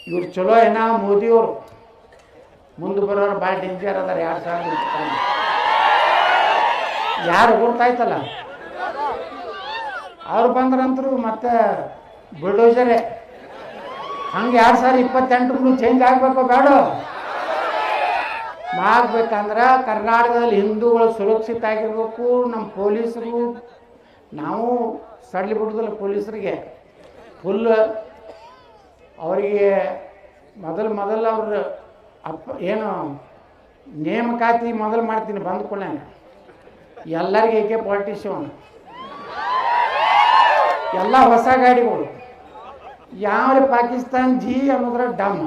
ಇವ್ರು ಚಲೋ ಏನ ಮೋದಿಯವರು ಮುಂದೆ ಬರೋರು ಭಾಳ ಡೇಂಜರ್ ಅದಾರ. 2000 ಯಾರು ಗುರ್ತಾಯ್ತಲ್ಲ ಅವ್ರು ಬಂದ್ರಂತರು ಮತ್ತೆ ಬುಲ್ಡೋಜರೇ. ಹಂಗೆ 2028 ಚೇಂಜ್ ಆಗಬೇಕು ಬೇಡ? ಆಗಬೇಕಂದ್ರೆ ಕರ್ನಾಟಕದಲ್ಲಿ ಹಿಂದೂಗಳು ಸುರಕ್ಷಿತ ಆಗಿರ್ಬೇಕು. ನಮ್ಮ ಪೊಲೀಸರು ನಾವು ಸಡ್ಲಿ ಬಿಡೋದಿಲ್ಲ ಪೊಲೀಸರಿಗೆ. ಫುಲ್ ಅವರಿಗೆ ಮೊದಲು ಅವ್ರ ಏನು ನೇಮಕಾತಿ ಮೊದಲು ಮಾಡ್ತೀನಿ ಬಂದ್ಕೊಳ್ಳೆ. ಎಲ್ಲರಿಗೆ AK-47 ಎಲ್ಲ ಹೊಸ ಗಾಡಿಗಳು. ಯಾವ ಪಾಕಿಸ್ತಾನ್ ಜಿ ಅನ್ನೋದ್ರ ಡಮ್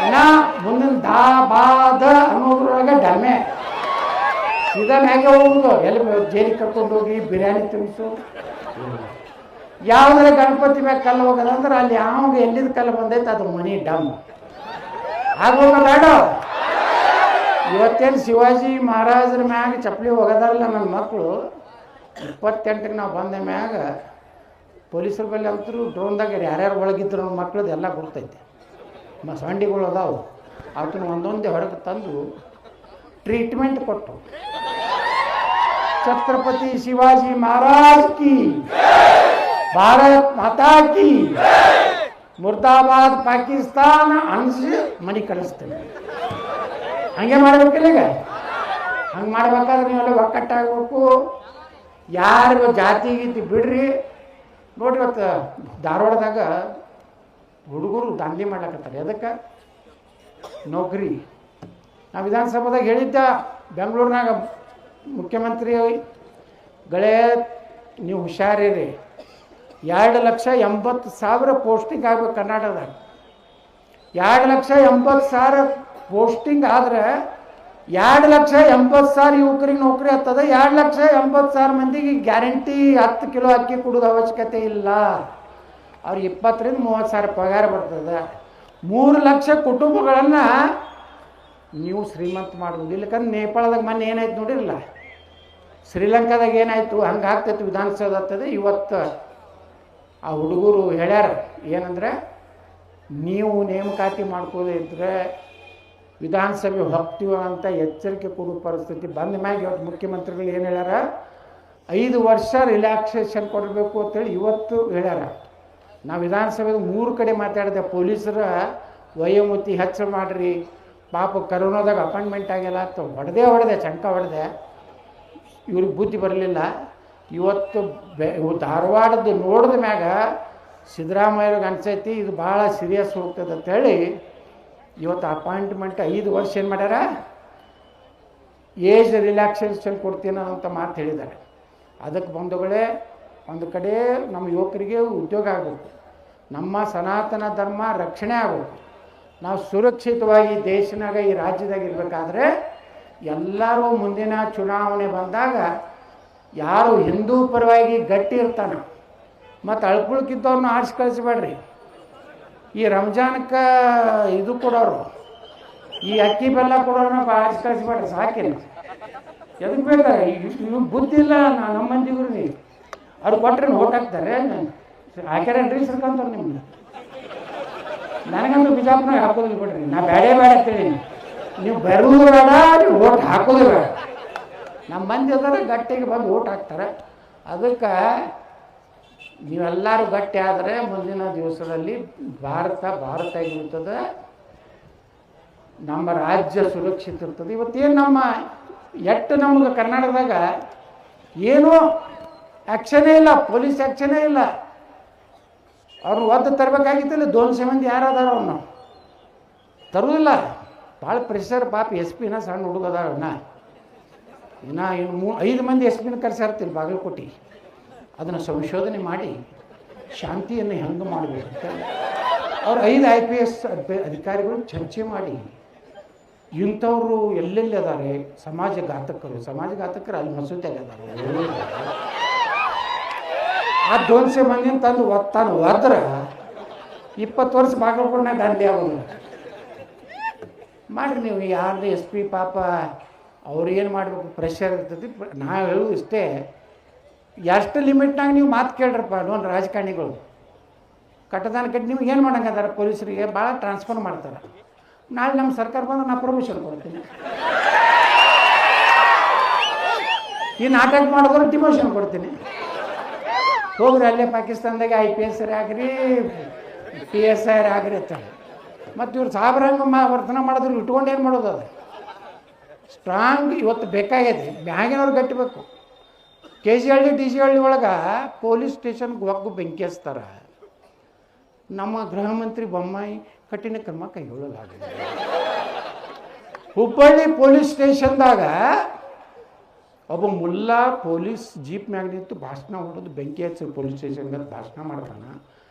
ಇನ್ನ ಮುಂದಿನ ದಾಬಾದ ಅನ್ನೋದ್ರೊಳಗೆ ಡಮ್ಮೆ ಸೀದಾ ಮ್ಯಾಗೆ ಹೋಗುದು. ಎಲ್ಲಿ ಜೈಲಿಗೆ ಕರ್ಕೊಂಡು ಹೋಗಿ ಬಿರಿಯಾನಿ ತಿನ್ನಿಸು. ಯಾವುದೇ ಗಣಪತಿ ಮ್ಯಾಗ ಕಲ್ಲು ಹೋಗೋದಂದ್ರೆ ಅಲ್ಲಿ ಯಾವಾಗ ಎಲ್ಲಿದ ಕಲ್ಲು ಬಂದೈತೆ ಅದು ಮನಿ ಡಮ್ ಆಗೋಗ ಬೇಡ. ಇವತ್ತೇನು ಶಿವಾಜಿ ಮಹಾರಾಜರ ಮ್ಯಾಗ ಚಪ್ಪಲಿ ಹೋಗೋದಾರಲ್ಲ ನನ್ನ ಮಕ್ಕಳು. 28ಕ್ಕೆ ನಾವು ಬಂದ ಮ್ಯಾಗ ಪೊಲೀಸರ ಬಳಿ ಅಂತರೂ ಡ್ರೋನ್ದಾಗ ಯಾರ್ಯಾರು ಒಳಗಿದ್ರು ನಮ್ಮ ಮಕ್ಕಳದ್ದು ಎಲ್ಲ ಗುರ್ತೈತೆ. ಸಂಡಿಗಳು ಅದಾವು. ಅವತ್ತನ್ನು ಒಂದೊಂದೇ ಹೊರಗೆ ತಂದು ಟ್ರೀಟ್ಮೆಂಟ್ ಕೊಟ್ಟು ಛತ್ರಪತಿ ಶಿವಾಜಿ ಮಹಾರಾಜ್ ಕಿ, ಭಾರತ್ ಮಾತಾ ಕಿ, ಮುರ್ದಾಬಾದ್ ಪಾಕಿಸ್ತಾನ ಅನ್ಸಿ ಮನೆ ಕಳಿಸ್ತೇವೆ. ಹಂಗೆ ಮಾಡ್ಬೇಕಿಲ್ಲ. ಈಗ ಹಂಗೆ ಮಾಡ್ಬೇಕಾದ್ರೆ ನೀವೆಲ್ಲ ಒಕ್ಕಟ್ಟಾಗಬೇಕು. ಯಾರು ಜಾತಿ ಗೀತಿ ಬಿಡ್ರಿ. ನೋಡ್ರಿ ಇವತ್ತು ಧಾರವಾಡದಾಗ ಹುಡುಗರು ದಂಧೆ ಮಾಡ್ಲಕತ್ತಾರೆ. ಎದಕ್ಕೆ? ನೌಕರಿ. ನಾವು ವಿಧಾನಸಭಾದಾಗ ಹೇಳಿದ್ದ, ಬೆಂಗಳೂರಿನಾಗ ಮುಖ್ಯಮಂತ್ರಿಗಳೇ ನೀವು ಹುಷಾರಿರಿ, 2,80,000 ಪೋಸ್ಟಿಂಗ್ ಆಗ್ಬೇಕು ಕರ್ನಾಟಕದಾಗ. 2,80,000 ಪೋಸ್ಟಿಂಗ್ ಆದರೆ 2,80,000 ಯುವಕರಿಗೆ ನೌಕರಿ ಆಗ್ತದೆ. 2,80,000 ಮಂದಿಗೆ ಗ್ಯಾರಂಟಿ 10 ಕಿಲೋ ಅಕ್ಕಿ ಕೊಡೋದು ಅವಶ್ಯಕತೆ ಇಲ್ಲ. ಅವ್ರಿಗೆ 20,000-30,000 ಪಗಾರ ಬರ್ತದೆ. 3 ಲಕ್ಷ ಕುಟುಂಬಗಳನ್ನು ನೀವು ಶ್ರೀಮಂತ ಮಾಡ್ಬೋದು. ಇಲ್ಲಕಂದ್ರೆ ನೇಪಾಳದಾಗ ಮೊನ್ನೆ ಏನಾಯ್ತು ನೋಡಿರಲ್ಲ, ಶ್ರೀಲಂಕಾದಾಗ ಏನಾಯಿತು ಹಂಗೆ ಆಗ್ತೈತೆ. ವಿಧಾನಸೌಧ ಆಗ್ತದೆ. ಇವತ್ತು ಆ ಹುಡುಗರು ಹೇಳ್ಯಾರ ಏನಂದರೆ, ನೀವು ನೇಮಕಾತಿ ಮಾಡ್ಕೋದೇ ಇದ್ದರೆ ವಿಧಾನಸಭೆ ಹೋಗ್ತೀವ ಅಂತ ಎಚ್ಚರಿಕೆ ಕೊಡೋ ಪರಿಸ್ಥಿತಿ ಬಂದ ಮ್ಯಾಗ ಇವತ್ತು ಮುಖ್ಯಮಂತ್ರಿಗಳು ಏನು ಹೇಳ್ಯಾರ, 5 ವರ್ಷ ರಿಲ್ಯಾಕ್ಸೇಷನ್ ಕೊಡಬೇಕು ಅಂತೇಳಿ ಇವತ್ತು ಹೇಳ್ಯಾರ. ನಾವು ವಿಧಾನಸಭೆದು 3 ಕಡೆ ಮಾತಾಡಿದೆ. ಪೊಲೀಸರ ವಯೋಮಿತಿ ಹೆಚ್ಚು ಮಾಡಿರಿ, ಪಾಪ ಕರೋನಾದಾಗ ಅಪಾಯಿಂಟ್ಮೆಂಟ್ ಆಗಿಲ್ಲ ಅಂತ ಹೊಡೆದೆ ಚಂಕ ಹೊಡೆದೆ. ಇವ್ರಿಗೆ ಬುದ್ಧಿ ಬರಲಿಲ್ಲ. ಇವತ್ತು ಧಾರವಾಡದ್ದು ನೋಡಿದ ಮ್ಯಾಗ ಸಿದ್ದರಾಮಯ್ಯವ್ರಿಗೆ ಅನ್ಸೈತಿ ಇದು ಭಾಳ ಸೀರಿಯಸ್ ಹೋಗ್ತದೆ ಅಂತೇಳಿ ಇವತ್ತು ಅಪಾಯಿಂಟ್ಮೆಂಟ್ 5 ವರ್ಷ ಏನು ಮಾಡ್ಯಾರ, ಏಜ್ ರಿಲ್ಯಾಕ್ಸೇಷನ್ ಕೊಡ್ತೀನಿ ಅಂತ ಮಾತು ಹೇಳಿದ್ದಾರೆ. ಅದಕ್ಕೆ ಬಂಧುಗಳೇ, ಒಂದು ಕಡೆ ನಮ್ಮ ಯುವಕರಿಗೆ ಉದ್ಯೋಗ ಆಗಬೇಕು, ನಮ್ಮ ಸನಾತನ ಧರ್ಮ ರಕ್ಷಣೆ ಆಗಬೇಕು. ನಾವು ಸುರಕ್ಷಿತವಾಗಿ ದೇಶನಾಗ ಈ ರಾಜ್ಯದಾಗ ಇರಬೇಕಾದ್ರೆ ಎಲ್ಲರೂ ಮುಂದಿನ ಚುನಾವಣೆ ಬಂದಾಗ ಯಾರು ಹಿಂದೂ ಪರವಾಗಿ ಗಟ್ಟಿ ಇರ್ತಾನೆ ಮತ್ತು ಅಳ್ಪುಳ್ಕಿದ್ದವ್ರನ್ನ ಆರಿಸಿ ಕಳಿಸ್ಬೇಡ್ರಿ. ಈ ರಂಜಾನಕ್ಕೆ ಇದು ಕೊಡೋರು, ಈ ಅಕ್ಕಿ ಬೆಲ್ಲ ಕೊಡೋರನ್ನ ಆರಿಸಿ ಕಳಿಸ್ಬೇಡ್ರಿ. ಸಾಕಿಲ್ಲ, ಎದಕ್ಕೆ ಬೇಕಾರೆ ಇನ್ನು ಬುದ್ಧಿ ಇಲ್ಲ ನಮ್ಮ ಮಂದಿಗೂ. ನೀವು ಅವ್ರು ಕೊಟ್ರೆ ಓಟ್ ಹಾಕ್ತಾರೆ, ಹಾಕ್ಯಾರೇನ್ರಿ ಸರ್ಕಂತಾರೆ ನಿಮ್ಗೆ. ನನಗಂತೂ ಬಿಜಾಪುರನಾಗ ಹಾಕೋದಿಲ್ಲ ಬಿಡ್ರಿ, ನಾ ಬೇಡ ಅಂತೇಳಿ. ನೀವು ಬರೋದು ಬೇಡ, ನೀವು ಓಟ್ ಹಾಕೋದು ಬೇಡ. ನಮ್ಮ ಮಂದಿ ಅದಾರೆ ಗಟ್ಟಿಗೆ ಬಂದು ಓಟ್ ಹಾಕ್ತಾರೆ. ಅದಕ್ಕೆ ನೀವೆಲ್ಲರೂ ಗಟ್ಟಿ ಆದರೆ ಮುಂದಿನ ದಿವಸದಲ್ಲಿ ಭಾರತ ಆಗಿರ್ತದೆ, ನಮ್ಮ ರಾಜ್ಯ ಸುರಕ್ಷಿತ ಇರ್ತದೆ. ಇವತ್ತೇನು ನಮ್ಮ ನಮಗೆ ಕರ್ನಾಟಕದಾಗ ಏನೂ ಆ್ಯಕ್ಷನೇ ಇಲ್ಲ, ಪೊಲೀಸ್ ಆ್ಯಕ್ಷನೇ ಇಲ್ಲ. ಅವ್ರನ್ನ ಒದ್ದು ತರಬೇಕಾಗಿತ್ತಲ್ಲ, 200 ಮಂದಿ ಯಾರದಾರ ಅವ್ರನ್ನ ತರುವುದಿಲ್ಲ. ಭಾಳ ಪ್ರೆಷರ್. ಪಾಪ SP ಸಣ್ಣ ಹುಡುಗದಾರನ್ನ ಇನ್ನು 5 ಮಂದಿ SP ಕರೆಸಿರ್ತಿಲ್ಲ ಬಾಗಲಕೋಟೆ. ಅದನ್ನು ಸಂಶೋಧನೆ ಮಾಡಿ ಶಾಂತಿಯನ್ನು ಹೆಂಗೆ ಮಾಡಬೇಕು ಅಂತ ಅವ್ರು 5 IPS ಅಧಿಕಾರಿಗಳು ಚರ್ಚೆ ಮಾಡಿ ಇಂಥವರು ಎಲ್ಲೆಲ್ಲಿ ಅದಾರೆ ಸಮಾಜಘಾತಕರು ಅಲ್ಲಿ ಮಸೂದೆಗೆ ಅದಾರೆ. ಆ 200 ಮಂದಿನ ತಂದು ಒದ್ರೆ 20 ವರ್ಷ ಬಾಗಲಕೋಟೆನಾಗ ದಾಂಧಲೆ ಆಗೋದು. ಮಾಡಿರಿ ನೀವು. ಯಾರ್ದು SP ಪಾಪ ಅವ್ರು ಏನು ಮಾಡಬೇಕು, ಪ್ರೆಷರ್ ಇರ್ತೈತಿ. ನಾವು ಹೇಳೋದು ಇಷ್ಟೇ, ಎಷ್ಟು ಲಿಮಿಟ್ನಾಗ ನೀವು ಮಾತು ಕೇಳ್ರಪ್ಪ. ನೋನ್ ರಾಜಕಾರಣಿಗಳು ಕಟ್ಟದಾನ ಕಟ್ಟಿ ನೀವು ಏನು ಮಾಡಂಗದಾರ, ಪೊಲೀಸರಿಗೆ ಭಾಳ ಟ್ರಾನ್ಸ್ಫರ್ ಮಾಡ್ತಾರೆ. ನಾಳೆ ನಮ್ಮ ಸರ್ಕಾರ ಬಂದ್ರೆ ನಾನು ಪ್ರಮೋಷನ್ ಕೊಡ್ತೀನಿ. ಈ ನಾಟಕ ಮಾಡಿದ್ರೆ ಡಿಮೋಷನ್ ಕೊಡ್ತೀನಿ. ಹೋಗ್ರಿ ಅಲ್ಲೇ ಪಾಕಿಸ್ತಾನದಾಗೆ IPS ಆಗ್ರಿ, PSI ಆಗ್ರಿ ಅಂತ. ಮತ್ತು ಇವ್ರು ಸಾಬ್ರಂಗ ವರ್ತನೆ ಮಾಡಿದ್ರು ಇಟ್ಕೊಂಡು ಏನು ಮಾಡೋದು? ಅದು ಸ್ಟ್ರಾಂಗ್ ಇವತ್ತು ಬೇಕಾಗಿದೆ. ಮ್ಯಾಗಿನವ್ರು ಗಟ್ಟಿಬೇಕು. KGHD DGHD ಒಳಗೆ ಪೊಲೀಸ್ ಸ್ಟೇಷನ್ಗೆ ಒಗ್ಗು ಬೆಂಕಿ ಹಚ್ತಾರೆ. ನಮ್ಮ ಗೃಹ ಮಂತ್ರಿ ಬೊಮ್ಮಾಯಿ ಕಠಿಣ ಕ್ರಮ ಕೈಗೊಳ್ಳಲಾಗಿದೆ. ಹುಬ್ಬಳ್ಳಿ ಪೊಲೀಸ್ ಸ್ಟೇಷನ್ದಾಗ ಒಬ್ಬ ಮುಲ್ಲಾ ಪೊಲೀಸ್ ಜೀಪ್ ಮ್ಯಾಗ ನಿಂತು ಭಾಷಣ ಹೊಡೋದು, ಬೆಂಕಿ ಹಚ್ಚಿ ಪೊಲೀಸ್ ಸ್ಟೇಷನ್ಗೆ ಭಾಷಣ ಮಾಡ್ತಾನೆ.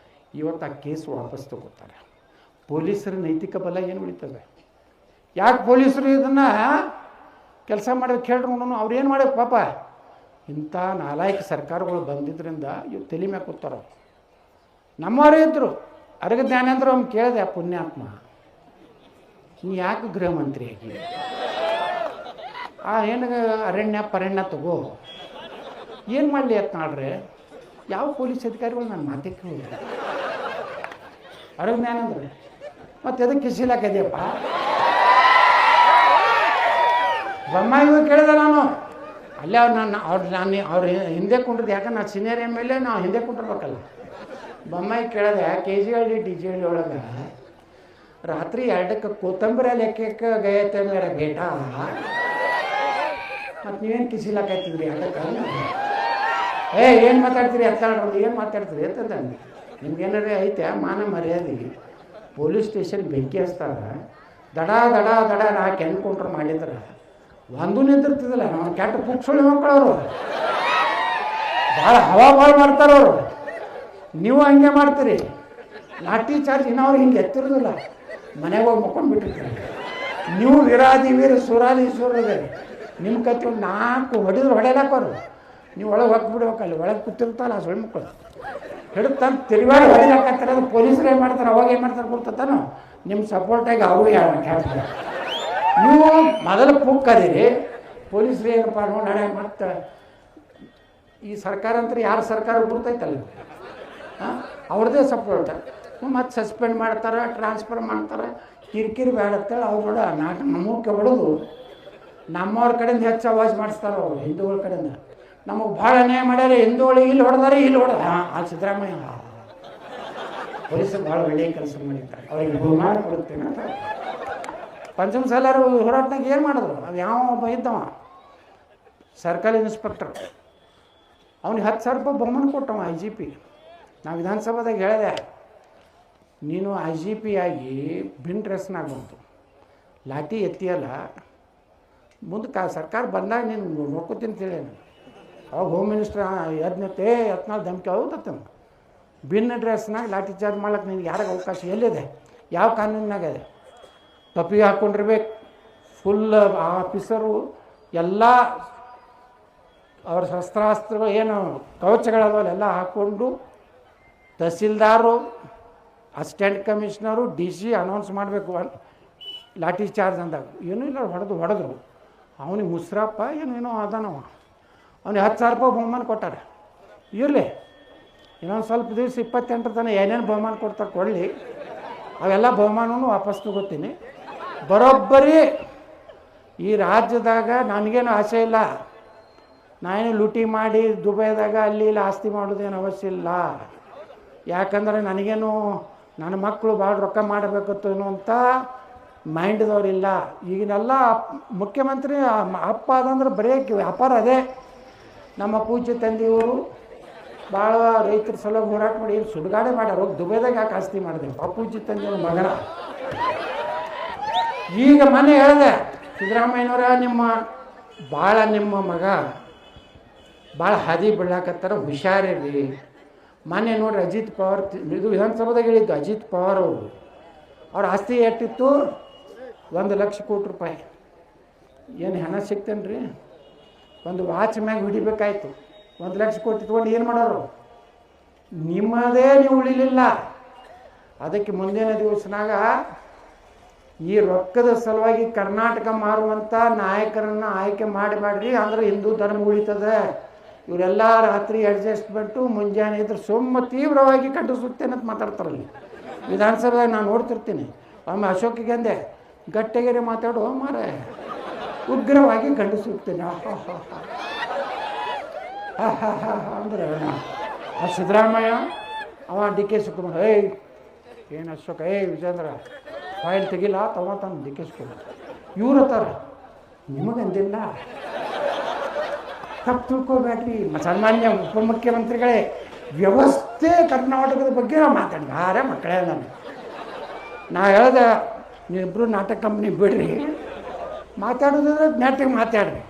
ಇವತ್ತು ಆ ಕೇಸ್ ವಾಪಸ್ ತಗೋತಾರೆ. ಪೊಲೀಸರ ನೈತಿಕ ಬಲ ಏನು ಉಳಿತದೆ? ಯಾಕೆ ಪೊಲೀಸರು ಇದನ್ನು ಕೆಲಸ ಮಾಡೋದು ಕೇಳ್ರಿ ನೋಡೋಣ. ಅವ್ರು ಏನು ಮಾಡ್ಯಾರ ಪಾಪ? ಇಂಥ ನಾಲಾಯಕ ಸರ್ಕಾರಗಳು ಬಂದಿದ್ದರಿಂದ ಇವು ತಲೆ ಮ್ಯಾಗ ಕೂತಾರ. ನಮ್ಮವರೇ ಇದ್ದರು. ಅರಗ ಜ್ಞಾನೇಂದ್ರ ಅವ್ನು ಕೇಳಿದೆ, ಪುಣ್ಯಾತ್ಮ ನೀ ಯಾಕೆ ಗೃಹ ಮಂತ್ರಿ ಆಗಿ ಏನು ಅರಣ್ಯ ತಗೋ, ಏನು ಮಾಡಲಿ ಅಂತ ನಾಡ್ರೆ ಯಾವ ಪೊಲೀಸ್ ಅಧಿಕಾರಿಗಳು ನನ್ನ ಮಾತೆ ಕೇಳಿದ್ರು. ಅರಗ ಜ್ಞಾನೇಂದ್ರ ಮತ್ತೆ ಎದಕ್ಕೆ ಕಿಸಿಲಾಕಿದೆಯಪ್ಪ? ಬೊಮ್ಮಾಯಿಗೂ ಕೇಳಿದೆ ನಾನು. ಅಲ್ಲೇ ಅವ್ರು ಹಿಂದೆ ಕುಂಡ್ರದ್ದು. ಯಾಕಂದ್ರೆ ನಾನು ಸೀನಿಯರ್ MLA, ನಾವು ಹಿಂದೆ ಕುಂಡಿರ್ಬೇಕಲ್ಲ. ಬೊಮ್ಮಾಯಿ ಕೇಳಿದೆ, KGHD DGHD ಒಳಗೆ ರಾತ್ರಿ 2ಕ್ಕೆ ಕೊತ್ತಂಬರಿ ಲೆಕ್ಕಕ್ಕೆ ಗಯತೆ ಮೇರೆ ಬೇಟ. ಮತ್ತು ನೀವೇನು ಕಿಸಿಲಾಕಾಯ್ತಿದ್ರಿ 2ಕ್ಕೆ? ಏನು ಮಾತಾಡ್ತೀರಿ ಎತ್ತಾಡ್ರದು, ಏನು ಮಾತಾಡ್ತೀರಿ ಅಂತಂದ. ನಿಮ್ಗೇನಾರೇ ಐತೆ ಮಾನ ಮರ್ಯಾದೆ? ಪೊಲೀಸ್ ಸ್ಟೇಷನ್ ಬೆಂಕಿ ಹಚ್ತಾರೆ, ದಡ ನಾಲ್ಕು ಎನ್ಕೌಂಟ್ರ್ ಮಾಡಿದ್ರೆ ಒಂದು ನಿಂತಿರ್ತಿದಿಲ್ಲ. ನಾವು ಕೆಟ್ಟ ಪುಕ್ಸುಳಿ ಮಕ್ಕಳವರು ಭಾಳ ಭಾಳ ಮಾಡ್ತಾರವರು. ನೀವು ಹಂಗೆ ಮಾಡ್ತೀರಿ. ಲಾಠಿ ಚಾರ್ಜ್ ಇನ್ನವ್ರು ಹಿಂಗೆ ಎತ್ತಿರೋದಿಲ್ಲ, ಮನೆಗೆ ಹೋಗಿ ಮುಕ್ಕೊಂಡು ಬಿಟ್ಟಿರ್ತೀರಿ. ನೀವು ವೀರ ಸುರಾದೀಶ್ವರದೇ. ನಿಮ್ಮ ಕತ್ತಿ 4 ಹೊಡೆದ್ರು ಹೊಡೆಯಲಾಕೋರು. ನೀವು ಒಳಗೆ ಹೊತ್ತು ಬಿಡ್ಬೇಕಲ್ಲಿ. ಒಳಗೆ ಕೂತಿರ್ತಾರಲ್ಲ ಆ ಸುಳ್ಳು ಮಕ್ಕಳು ಹಿಡಿತಂದು ತಿರುಗಾಡಿ ಹೊಡೆಯಲಾಕತ್ತಾರೆ. ಅದು ಪೊಲೀಸರು ಏನು ಮಾಡ್ತಾರೆ, ಅವಾಗ ಏನು ಮಾಡ್ತಾರೆ ಗೊತ್ತಾನು? ನಿಮ್ಮ ಸಪೋರ್ಟಾಗಿ ಅವರು ಹೇಳ್ತಾರೆ. ನೀವು ಮೊದಲು ಪುಕ್ಕದಿರಿ, ಪೊಲೀಸರು ಏನಪ್ಪ ನೋಡಿ ಮತ್ತು ಈ ಸರ್ಕಾರ ಅಂತ ಯಾರು ಸರ್ಕಾರ ಬಿಡ್ತೈತಲ್ಲ ಅವ್ರದ್ದೇ ಸಪೋರ್ಟ್. ಮತ್ತು ಸಸ್ಪೆಂಡ್ ಮಾಡ್ತಾರೆ, ಟ್ರಾನ್ಸ್ಫರ್ ಮಾಡ್ತಾರೆ. ಕಿರಿಕಿರಿ ಬೇಡತ್ತೇಳಿ ಅವ್ರು ಕೂಡ ನಮ್ಮಕ್ಕೆ ಹೊಡೆದು ನಮ್ಮವ್ರ ಕಡೆಯಿಂದ ಹೆಚ್ಚು ಅವಾಜ್ ಮಾಡಿಸ್ತಾರೆ ಅವರು ಹಿಂದೂಗಳ ಕಡೆಯಿಂದ. ನಮಗೆ ಭಾಳ ಅನ್ಯಾಯ ಮಾಡ್ಯಾರ, ಹಿಂದೂಗಳಿಗೆ ಇಲ್ಲಿ ಹೊಡೆದಾರೆ, ಇಲ್ಲಿ ಹೊಡೆದ ಆ ಸಿದ್ದರಾಮಯ್ಯ ಪೊಲೀಸರು ಭಾಳ ಒಳ್ಳೆಯ ಕೆಲಸ ಮಾಡಿದ್ದಾರೆ, ಅವ್ರಿಗೆ ಬಹುಮಾನ ಕೊಡುತ್ತೇನೆ ಅಂತ. ಪಂಚಮಸಾಲರು ಹೋರಾಟನಾಗ ಏನು ಮಾಡಿದ್ರು? ಅದು ಯಾವ ಒಬ್ಬ ಇದ್ದವ ಸರ್ಕಲ್ ಇನ್ಸ್ಪೆಕ್ಟರ್, ಅವ್ನಿಗೆ 10,000 ರೂಪಾಯಿ ಬಹುಮಾನ ಕೊಟ್ಟವ IGP. ನಾವು ವಿಧಾನಸಭಾದಾಗ ಹೇಳಿದೆ, ನೀನು IGP ಆಗಿ ಬಿನ್ ಡ್ರೆಸ್ನಾಗ ಬಂತು ಲಾಠಿ ಎತ್ತಿಯಲ್ಲ, ಮುಂದೆ ಸರ್ಕಾರ ಬಂದಾಗ ನೀನು ನೋಡ್ಕೋತೀನಿ ಅಂತೇಳಿ. ಅವಾಗ ಹೋಮ್ ಮಿನಿಸ್ಟರ್ ಯತ್ನಾಳ್ ಧಮಕಿ ಹೌದತ್ತ, ಬಿನ್ ಡ್ರೆಸ್ನಾಗ ಲಾಠಿ ಚಾರ್ಜ್ ಮಾಡ್ಲಿಕ್ಕೆ ನಿನ್ಗೆ ಯಾರಿಗೆ ಅವಕಾಶ ಎಲ್ಲಿದೆ? ಯಾವ ಕಾನೂನಿನಾಗ ಇದೆ? ಟೊಪ್ಪಿಗೆ ಹಾಕ್ಕೊಂಡಿರ್ಬೇಕು. ಫುಲ್ ಆಫೀಸರು ಎಲ್ಲ ಅವ್ರ ಶಸ್ತ್ರಾಸ್ತ್ರಗಳು ಏನು ಕವಚಗಳದವಲ್ಲ ಎಲ್ಲ ಹಾಕ್ಕೊಂಡು, tahsildar, assistant commissioner, DC announce ಮಾಡಬೇಕು ಲಾಠಿ ಚಾರ್ಜ್ ಅಂದಾಗ. ಏನೂ ಇಲ್ಲ, ಹೊಡೆದ್ರು. ಅವನಿಗೆ ಮುಸ್ರಪ್ಪ ಏನೇನೋ ಅದಾನವ, ಅವ್ನಿಗೆ 10,000 ರೂಪಾಯಿ ಬಹುಮಾನ ಕೊಟ್ಟಾರೆ. ಇರಲಿ, ಇನ್ನೊಂದು ಸ್ವಲ್ಪ ದಿವಸ 28 ತನಕ ಏನೇನು ಬಹುಮಾನ ಕೊಡ್ತಾರೆ ಕೊಡಲಿ, ಅವೆಲ್ಲ ಬಹುಮಾನವೂ ವಾಪಸ್ ತಗೋತೀನಿ. ಬರೋಬ್ಬರಿ ಈ ರಾಜ್ಯದಾಗ ನನಗೇನು ಆಸೆ ಇಲ್ಲ, ನಾನೇನು ಲೂಟಿ ಮಾಡಿ ದುಬೈದಾಗ ಅಲ್ಲಿ ಇಲ್ಲಿ ಆಸ್ತಿ ಮಾಡೋದೇನು ಅವಶ್ಯ ಇಲ್ಲ. ಯಾಕಂದರೆ ನನಗೇನು ನನ್ನ ಮಕ್ಕಳು ಭಾಳ ರೊಕ್ಕ ಮಾಡಬೇಕತ್ತು ಅನ್ನುವಂಥ ಮೈಂಡ್ದವ್ರಿಲ್ಲ. ಈಗಿನೆಲ್ಲ ಮುಖ್ಯಮಂತ್ರಿ ಅಪ್ಪ ಅದಂದ್ರೆ ಬರೀ ವ್ಯಾಪಾರ ಅದೇ. ನಮ್ಮ ಪೂಜ್ಯ ತಂದೆಯವರು ಭಾಳ ರೈತರ ಸಲುವಾಗಿ ಹೋರಾಟ ಮಾಡಿ ಏನು ಸುಡುಗಾಡೆ ಮಾಡ್ಯಾರ, ದುಬೈದಾಗ ಯಾಕೆ ಆಸ್ತಿ ಮಾಡಿದೆ ಪೂಜ್ಯ ತಂದೆಯವ್ರ ಮಗನ. ಈಗ ಮನೆ ಹೇಳಿದೆ ಸಿದ್ದರಾಮಯ್ಯನವರ, ನಿಮ್ಮ ಮಗ ಭಾಳ ಹಾದಿ ಬೀಳಾಕತ್ತಾರ, ಹುಷಾರಿರ್ರಿ. ಮೊನ್ನೆ ನೋಡ್ರಿ ಅಜಿತ್ ಪವಾರ್, ಇದು ವಿಧಾನಸಭಾದಾಗ ಹೇಳಿದ್ದು ಅಜಿತ್ ಪವಾರ್ ಅವರು, ಅವ್ರ ಆಸ್ತಿ ಎಷ್ಟಿತ್ತು? 1,00,000 ಕೋಟಿ ರೂಪಾಯಿ. ಏನು ಹಣ ಸಿಗ್ತೇನೆ ರೀ? ಒಂದು ವಾಚ್ ಮ್ಯಾಗ ಹಿಡಿಬೇಕಾಯ್ತು. 1,00,000 ಕೋಟಿ ತೊಗೊಂಡು ಏನು ಮಾಡೋರು? ನಿಮ್ಮದೇ ನೀವು ಉಳಿಲಿಲ್ಲ. ಅದಕ್ಕೆ ಮುಂದಿನ ದಿವಸನಾಗ ಈ ರೊಕ್ಕದ ಸಲುವಾಗಿ ಕರ್ನಾಟಕ ಮಾರುವಂಥ ನಾಯಕರನ್ನು ಆಯ್ಕೆ ಮಾಡಬೇಡ್ರಿ, ಅಂದ್ರೆ ಹಿಂದೂ ಧರ್ಮ ಉಳಿತದೆ. ಇವರೆಲ್ಲ ರಾತ್ರಿ ಅಡ್ಜಸ್ಟ್ಮೆಂಟು, ಮುಂಜಾನೆ ಇದ್ರೆ ಸುಮ್ಮ ತೀವ್ರವಾಗಿ ಖಂಡಿಸುತ್ತೇನಂತ ಮಾತಾಡ್ತಾರಲ್ಲಿ ವಿಧಾನಸಭೆದಾಗ. ನಾನು ನೋಡ್ತಿರ್ತೀನಿ. ಒಮ್ಮೆ ಅಶೋಕಿಗೆ ಅಂದೆ, ಗಟ್ಟಿಗೆರೆ ಮಾತಾಡು ಮಾರೆ, ಉಗ್ರವಾಗಿ ಖಂಡಿಸುತ್ತೇನೆ ಅಂದ್ರೆ ಆ ಸಿದ್ದರಾಮಯ್ಯ, ಅವ DK ಶಿವಕುಮಾರ್, ಏನು ಅಶೋಕ, ವಿಜೇಂದ್ರ ಫೈಲ್ ತೆಗಿಲ್ಲ ತಗೊಂತಾನೆ DK ಶಿವಕುಮಾರ್. ಇವ್ರು ಅತ್ತಾರ, ನಿಮಗಂದಿಲ್ಲ, ತಪ್ಪು ತಿಳ್ಕೊಬೇಡ್ರಿ. ಸನ್ಮಾನ್ಯ ಉಪಮುಖ್ಯಮಂತ್ರಿಗಳೇ, ವ್ಯವಸ್ಥೆ ಕರ್ನಾಟಕದ ಬಗ್ಗೆ ನಾವು ಮಾತಾಡಿ ಯಾರೇ ಮಕ್ಕಳೇ. ನಾ ಹೇಳ್ದೆ, ನೀವಿಬ್ಬರು ನಾಟಕ ಕಂಪ್ನಿ ಬಿಡ್ರಿ, ಮಾತಾಡೋದಾದ್ರೆ ನೆಟ್ಟಿಗೆ ಮಾತಾಡ್ರಿ.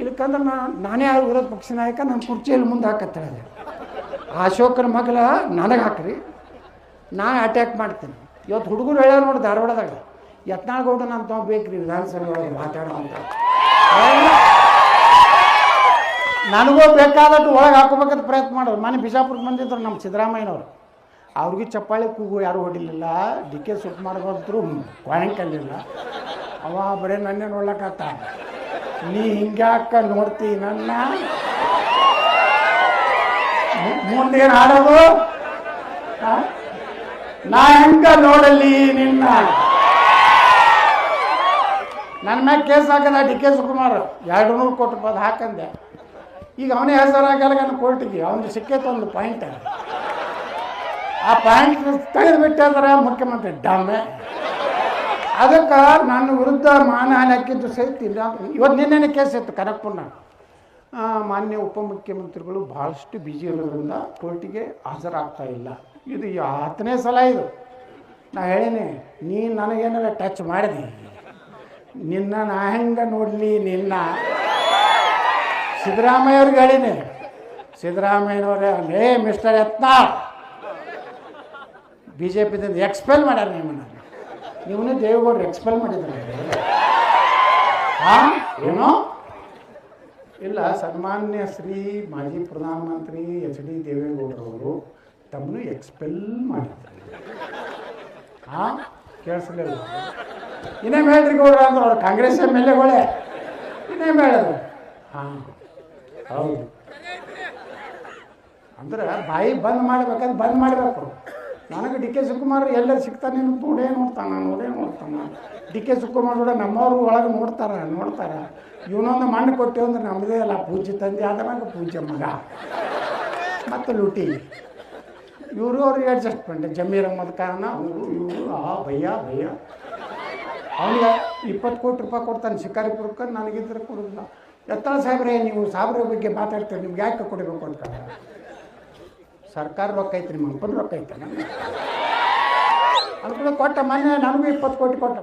ಇಲ್ಲಕ್ಕಂದ್ರೆ ನಾನೇ ವಿರೋಧ ಪಕ್ಷ ನಾಯಕ, ನನ್ನ ಕುರ್ಚಿಯಲ್ಲಿ ಮುಂದೆ ಹಾಕತ್ತೇಳಿದೆ. ಅಶೋಕನ ಮಗಲ ನನಗೆ ಹಾಕ್ರಿ, ನಾನು ಅಟ್ಯಾಕ್ ಮಾಡ್ತೀನಿ. ಇವತ್ತು ಹುಡುಗರು ಹೇಳ್ಯಾರ ನೋಡಿ ಧಾರವಾಡದಾಗ, ಯತ್ನಾಳ್ ಗೌಡ ನಾನು ತೊಗೊಬೇಕ್ರಿ ವಿಧಾನಸಭೆ ಒಳಗೆ ಮಾತಾಡೋ ಅಂತ. ನನಗೂ ಬೇಕಾದಟ್ಟು ಒಳಗೆ ಹಾಕೋಬೇಕಂತ ಪ್ರಯತ್ನ ಮಾಡೋರು. ಮನೆ ಬಿಜಾಪುರಕ್ಕೆ ಬಂದಿದ್ರು ನಮ್ಮ ಸಿದ್ದರಾಮಯ್ಯನವರು, ಅವ್ರಿಗೆ ಚಪ್ಪಾಳಿ ಕೂಗು ಯಾರು ಹೊಡಿಲಿಲ್ಲ. DK ಶಿವಕುಮಾರ್ ಬಂದರು ಕೊಳಂಕಲ್ಲಿಲ್ಲ. ಅವ ಬರೀ ನನ್ನೇ ನೋಡ್ಲಕ್ಕತ್ತ, ನೀ ಹಿಂಗ್ಯಾಕ ನೋಡ್ತಿ ನನ್ನ, ಮುಂದೇನು ಆಡೋದು, ನಾ ಹೆಂಗ ನೋಡಲಿ ನಿನ್ನ. ನನ್ನ ಮ್ಯಾಗ ಕೇಸ್ ಹಾಕದ DK ಶಿವಕುಮಾರ್, 200 ಕೋಟಿ ರೂಪಾಯಿ ಹಾಕಂದೆ. ಈಗ ಅವನೇ ಹೆಸರಾಗಲ್ಲ ಕೋರ್ಟಿಗೆ, ಅವನಿಗೆ ಸಿಕ್ಕೈತೆ ಒಂದು ಪಾಯಿಂಟ್. ಆ ಪಾಯಿಂಟ್ ತೆಗೆದುಬಿಟ್ಟಿದ್ರೆ ಮುಖ್ಯಮಂತ್ರಿ ಡಮ್ಮೆ. ಅದಕ್ಕೆ ನನ್ನ ವಿರುದ್ಧ ಮಾನಹಾನಿ ಹಾಕಿದ್ದು ಸಹಿತ ಇಲ್ಲ. ಇವತ್ತು ನಿನ್ನೆ ಕೇಸ್ ಇತ್ತು ಕನಕಪುರ್ನಾಗ. ಮಾನ್ಯ ಉಪಮುಖ್ಯಮಂತ್ರಿಗಳು ಭಾಳಷ್ಟು ಬಿಜಿ ಇರೋದ್ರಿಂದ ಕೋರ್ಟಿಗೆ ಹಾಜರಾಗ್ತಾ ಇಲ್ಲ. ಇದು 10ನೇ ಸಲ ಇದು. ನಾ ಹೇಳೀನಿ, ನೀನು ನನಗೇನಾರ ಟಚ್ ಮಾಡಿದೆ, ನಿನ್ನ ನಾ ಹೆಂಗೆ ನೋಡಲಿ ನಿನ್ನ. ಸಿದ್ದರಾಮಯ್ಯವ್ರಿಗೆ ಹೇಳೀನಿ, ಸಿದ್ದರಾಮಯ್ಯನವರೇ, ಮಿಸ್ಟರ್ ಯತ್ನಾಳ್, BJPದಿಂದ ಎಕ್ಸ್ಪೆಲ್ ಮಾಡ್ಯಾರ ನಿಮ್ಮನ್ನು. ನೀವನ್ನೇ ದೇವೇಗೌಡರು ಎಕ್ಸ್ಪೆಲ್ ಮಾಡಿದ್ದಾರೆ. ಏನೋ ಇಲ್ಲ, ಸನ್ಮಾನ್ಯ ಶ್ರೀ ಮಾಜಿ ಪ್ರಧಾನಮಂತ್ರಿ HD ದೇವೇಗೌಡರವರು ತಮ್ಮನ್ನು ಎಕ್ಸ್ಪೆಲ್ ಮಾಡಿದ್ದಾರೆ. ಕೇಳಿಸಲಿಲ್ಲ. ಇನ್ನೇನು ಹೇಳಿದ್ರಿ ಗೌಡ್ರ ಅಂದ್ರೆ ಅವ್ರು ಕಾಂಗ್ರೆಸ್ MLAಗಳೇ ಇನ್ನೇನು ಹೇಳಿದ್ರು. ಹೌದು ಅಂದ್ರೆ ಬಾಯಿ ಬಂದ್ ಮಾಡ್ಬೇಕಂದ್ರೆ ಬಂದ್ ಮಾಡಬೇಕು. ನನಗೆ ಡಿ ಕೆ ಶಿವಕುಮಾರ್ ಎಲ್ಲರೂ ಸಿಗ್ತಾನೆ ನೋಡೇ ನೋಡ್ತಾನೆ ಡಿ ಕೆ ಶಿವಕುಮಾರ್ ಕೂಡ ನಮ್ಮವರು ಒಳಗೆ ನೋಡ್ತಾರೆ ಇವನೊಂದು ಮಣ್ಣು ಕೊಟ್ಟೆ ಅಂದ್ರೆ ನಮ್ಮದೇ ಅಲ್ಲ ಪೂಜ್ಯ ತಂದೆ ಆದಾಗ ಪೂಜ್ಯ ಮಗ ಮತ್ತು ಲೂಟಿ ಇವರು ಅವ್ರಿಗೆ ಅಡ್ಜಸ್ಟ್ಮೆಂಟ್ ಜಮೀರ್ ಅಹ್ಮದ್ ಖಾನ ಇವರು ಭಯ್ಯ ಅವನಿಗೆ 20 ಕೋಟಿ ರೂಪಾಯಿ ಕೊಡ್ತಾನೆ ಶಿಕಾರಿಪುರಕ್ಕೆ, ನನಗಿದ್ರೆ ಕೊಡೋದಿಲ್ಲ. ಎತ್ತಾಳ ಸಾಹೇಬ್ರೆ ನೀವು ಸಾಬ್ರ ಬಗ್ಗೆ ಮಾತಾಡ್ತೀರಿ, ನಿಮ್ಗೆ ಯಾಕೆ ಕೊಡಬೇಕು ಅಂತ. ಸರ್ಕಾರ ರೊಕ್ಕ ಐತ್ರಿ, ನಿಮ್ಮ ಅಪ್ಪನ ರೊಕ್ಕ ಐತೆ ಅನುಕೂಲ ಕೊಟ್ಟ ಮೊನ್ನೆ ನನಗೂ 20 ಕೋಟಿ ಕೊಟ್ಟ.